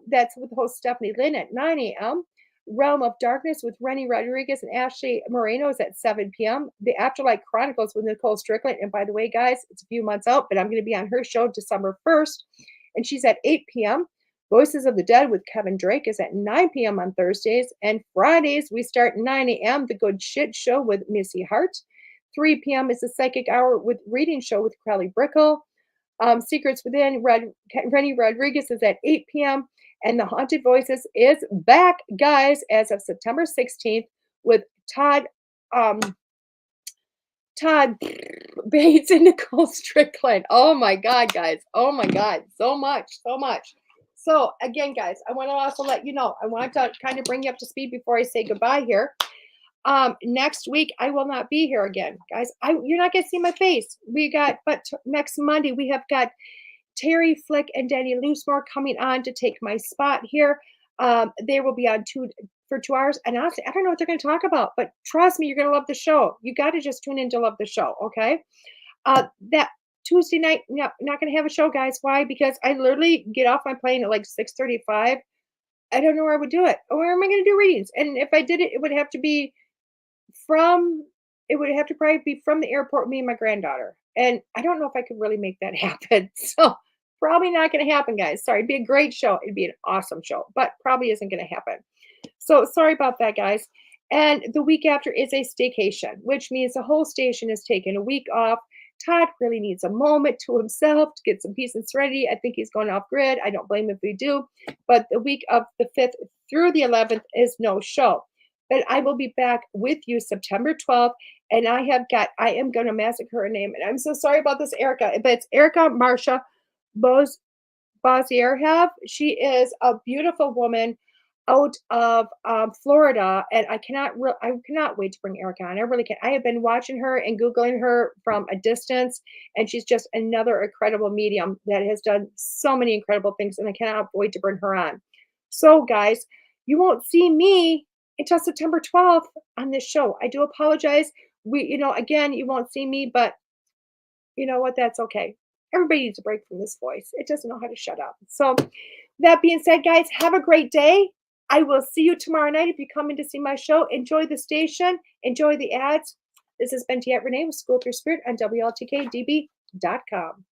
that's with host Stephanie Lynn at 9 a.m. Realm of Darkness with Rennie Rodriguez and Ashley Moreno is at 7 p.m. The Afterlife Chronicles with Nicole Strickland. And by the way, guys, it's a few months out, but I'm going to be on her show December 1st. And she's at 8 p.m. Voices of the Dead with Kevin Drake is at 9 p.m. on Thursdays. And Fridays, we start 9 a.m. The Good Shit Show with Missy Hart. 3 p.m. is the Psychic Hour with Reading Show with Crowley Brickle. Secrets Within, Rennie Rodriguez is at 8 p.m. And the Haunted Voices is back, guys, as of September 16th with Todd Bates and Nicole Strickland. Oh my God, guys. Oh my God. So much. So again, guys, I want to also let you know, I want to kind of bring you up to speed before I say goodbye here. Next week, I will not be here again, guys. You're not going to see my face. But next Monday, we have got Terry Flick and Danny Loosemore coming on to take my spot here. They will be on for 2 hours. And honestly, I don't know what they're going to talk about, but trust me, you're going to love the show. You got to just tune in to love the show. Okay. That Tuesday night, no, not going to have a show, guys. Why? Because I literally get off my plane at like 6:35. I don't know where I would do it. Where am I going to do readings? And if I did it, it would have to probably be from the airport with me and my granddaughter. And I don't know if I could really make that happen. So probably not going to happen, guys. Sorry. It'd be a great show. It'd be an awesome show, but probably isn't going to happen. So sorry about that, guys. And the week after is a staycation, which means the whole station is taking a week off. Todd really needs a moment to himself to get some peace and serenity. I think he's going off grid. I don't blame him if we do. But the week of the 5th through the 11th is no show. But I will be back with you September 12th. And I am going to massacre her name. And I'm so sorry about this, Erica. But it's Erica Marsha Bozierhev. She is a beautiful woman out of Florida. And I cannot wait to bring Erica on. I really can't. I have been watching her and Googling her from a distance. And she's just another incredible medium that has done so many incredible things. And I cannot wait to bring her on. So, guys, you won't see me until September 12th on this show. I do apologize. Again, you won't see me, but you know what? That's okay. Everybody needs a break from this voice. It doesn't know how to shut up. So that being said, guys, have a great day. I will see you tomorrow night. If you come in to see my show, enjoy the station, enjoy the ads. This has been DeEtte Ranae with School Through Spirit on WLTK-DB.com.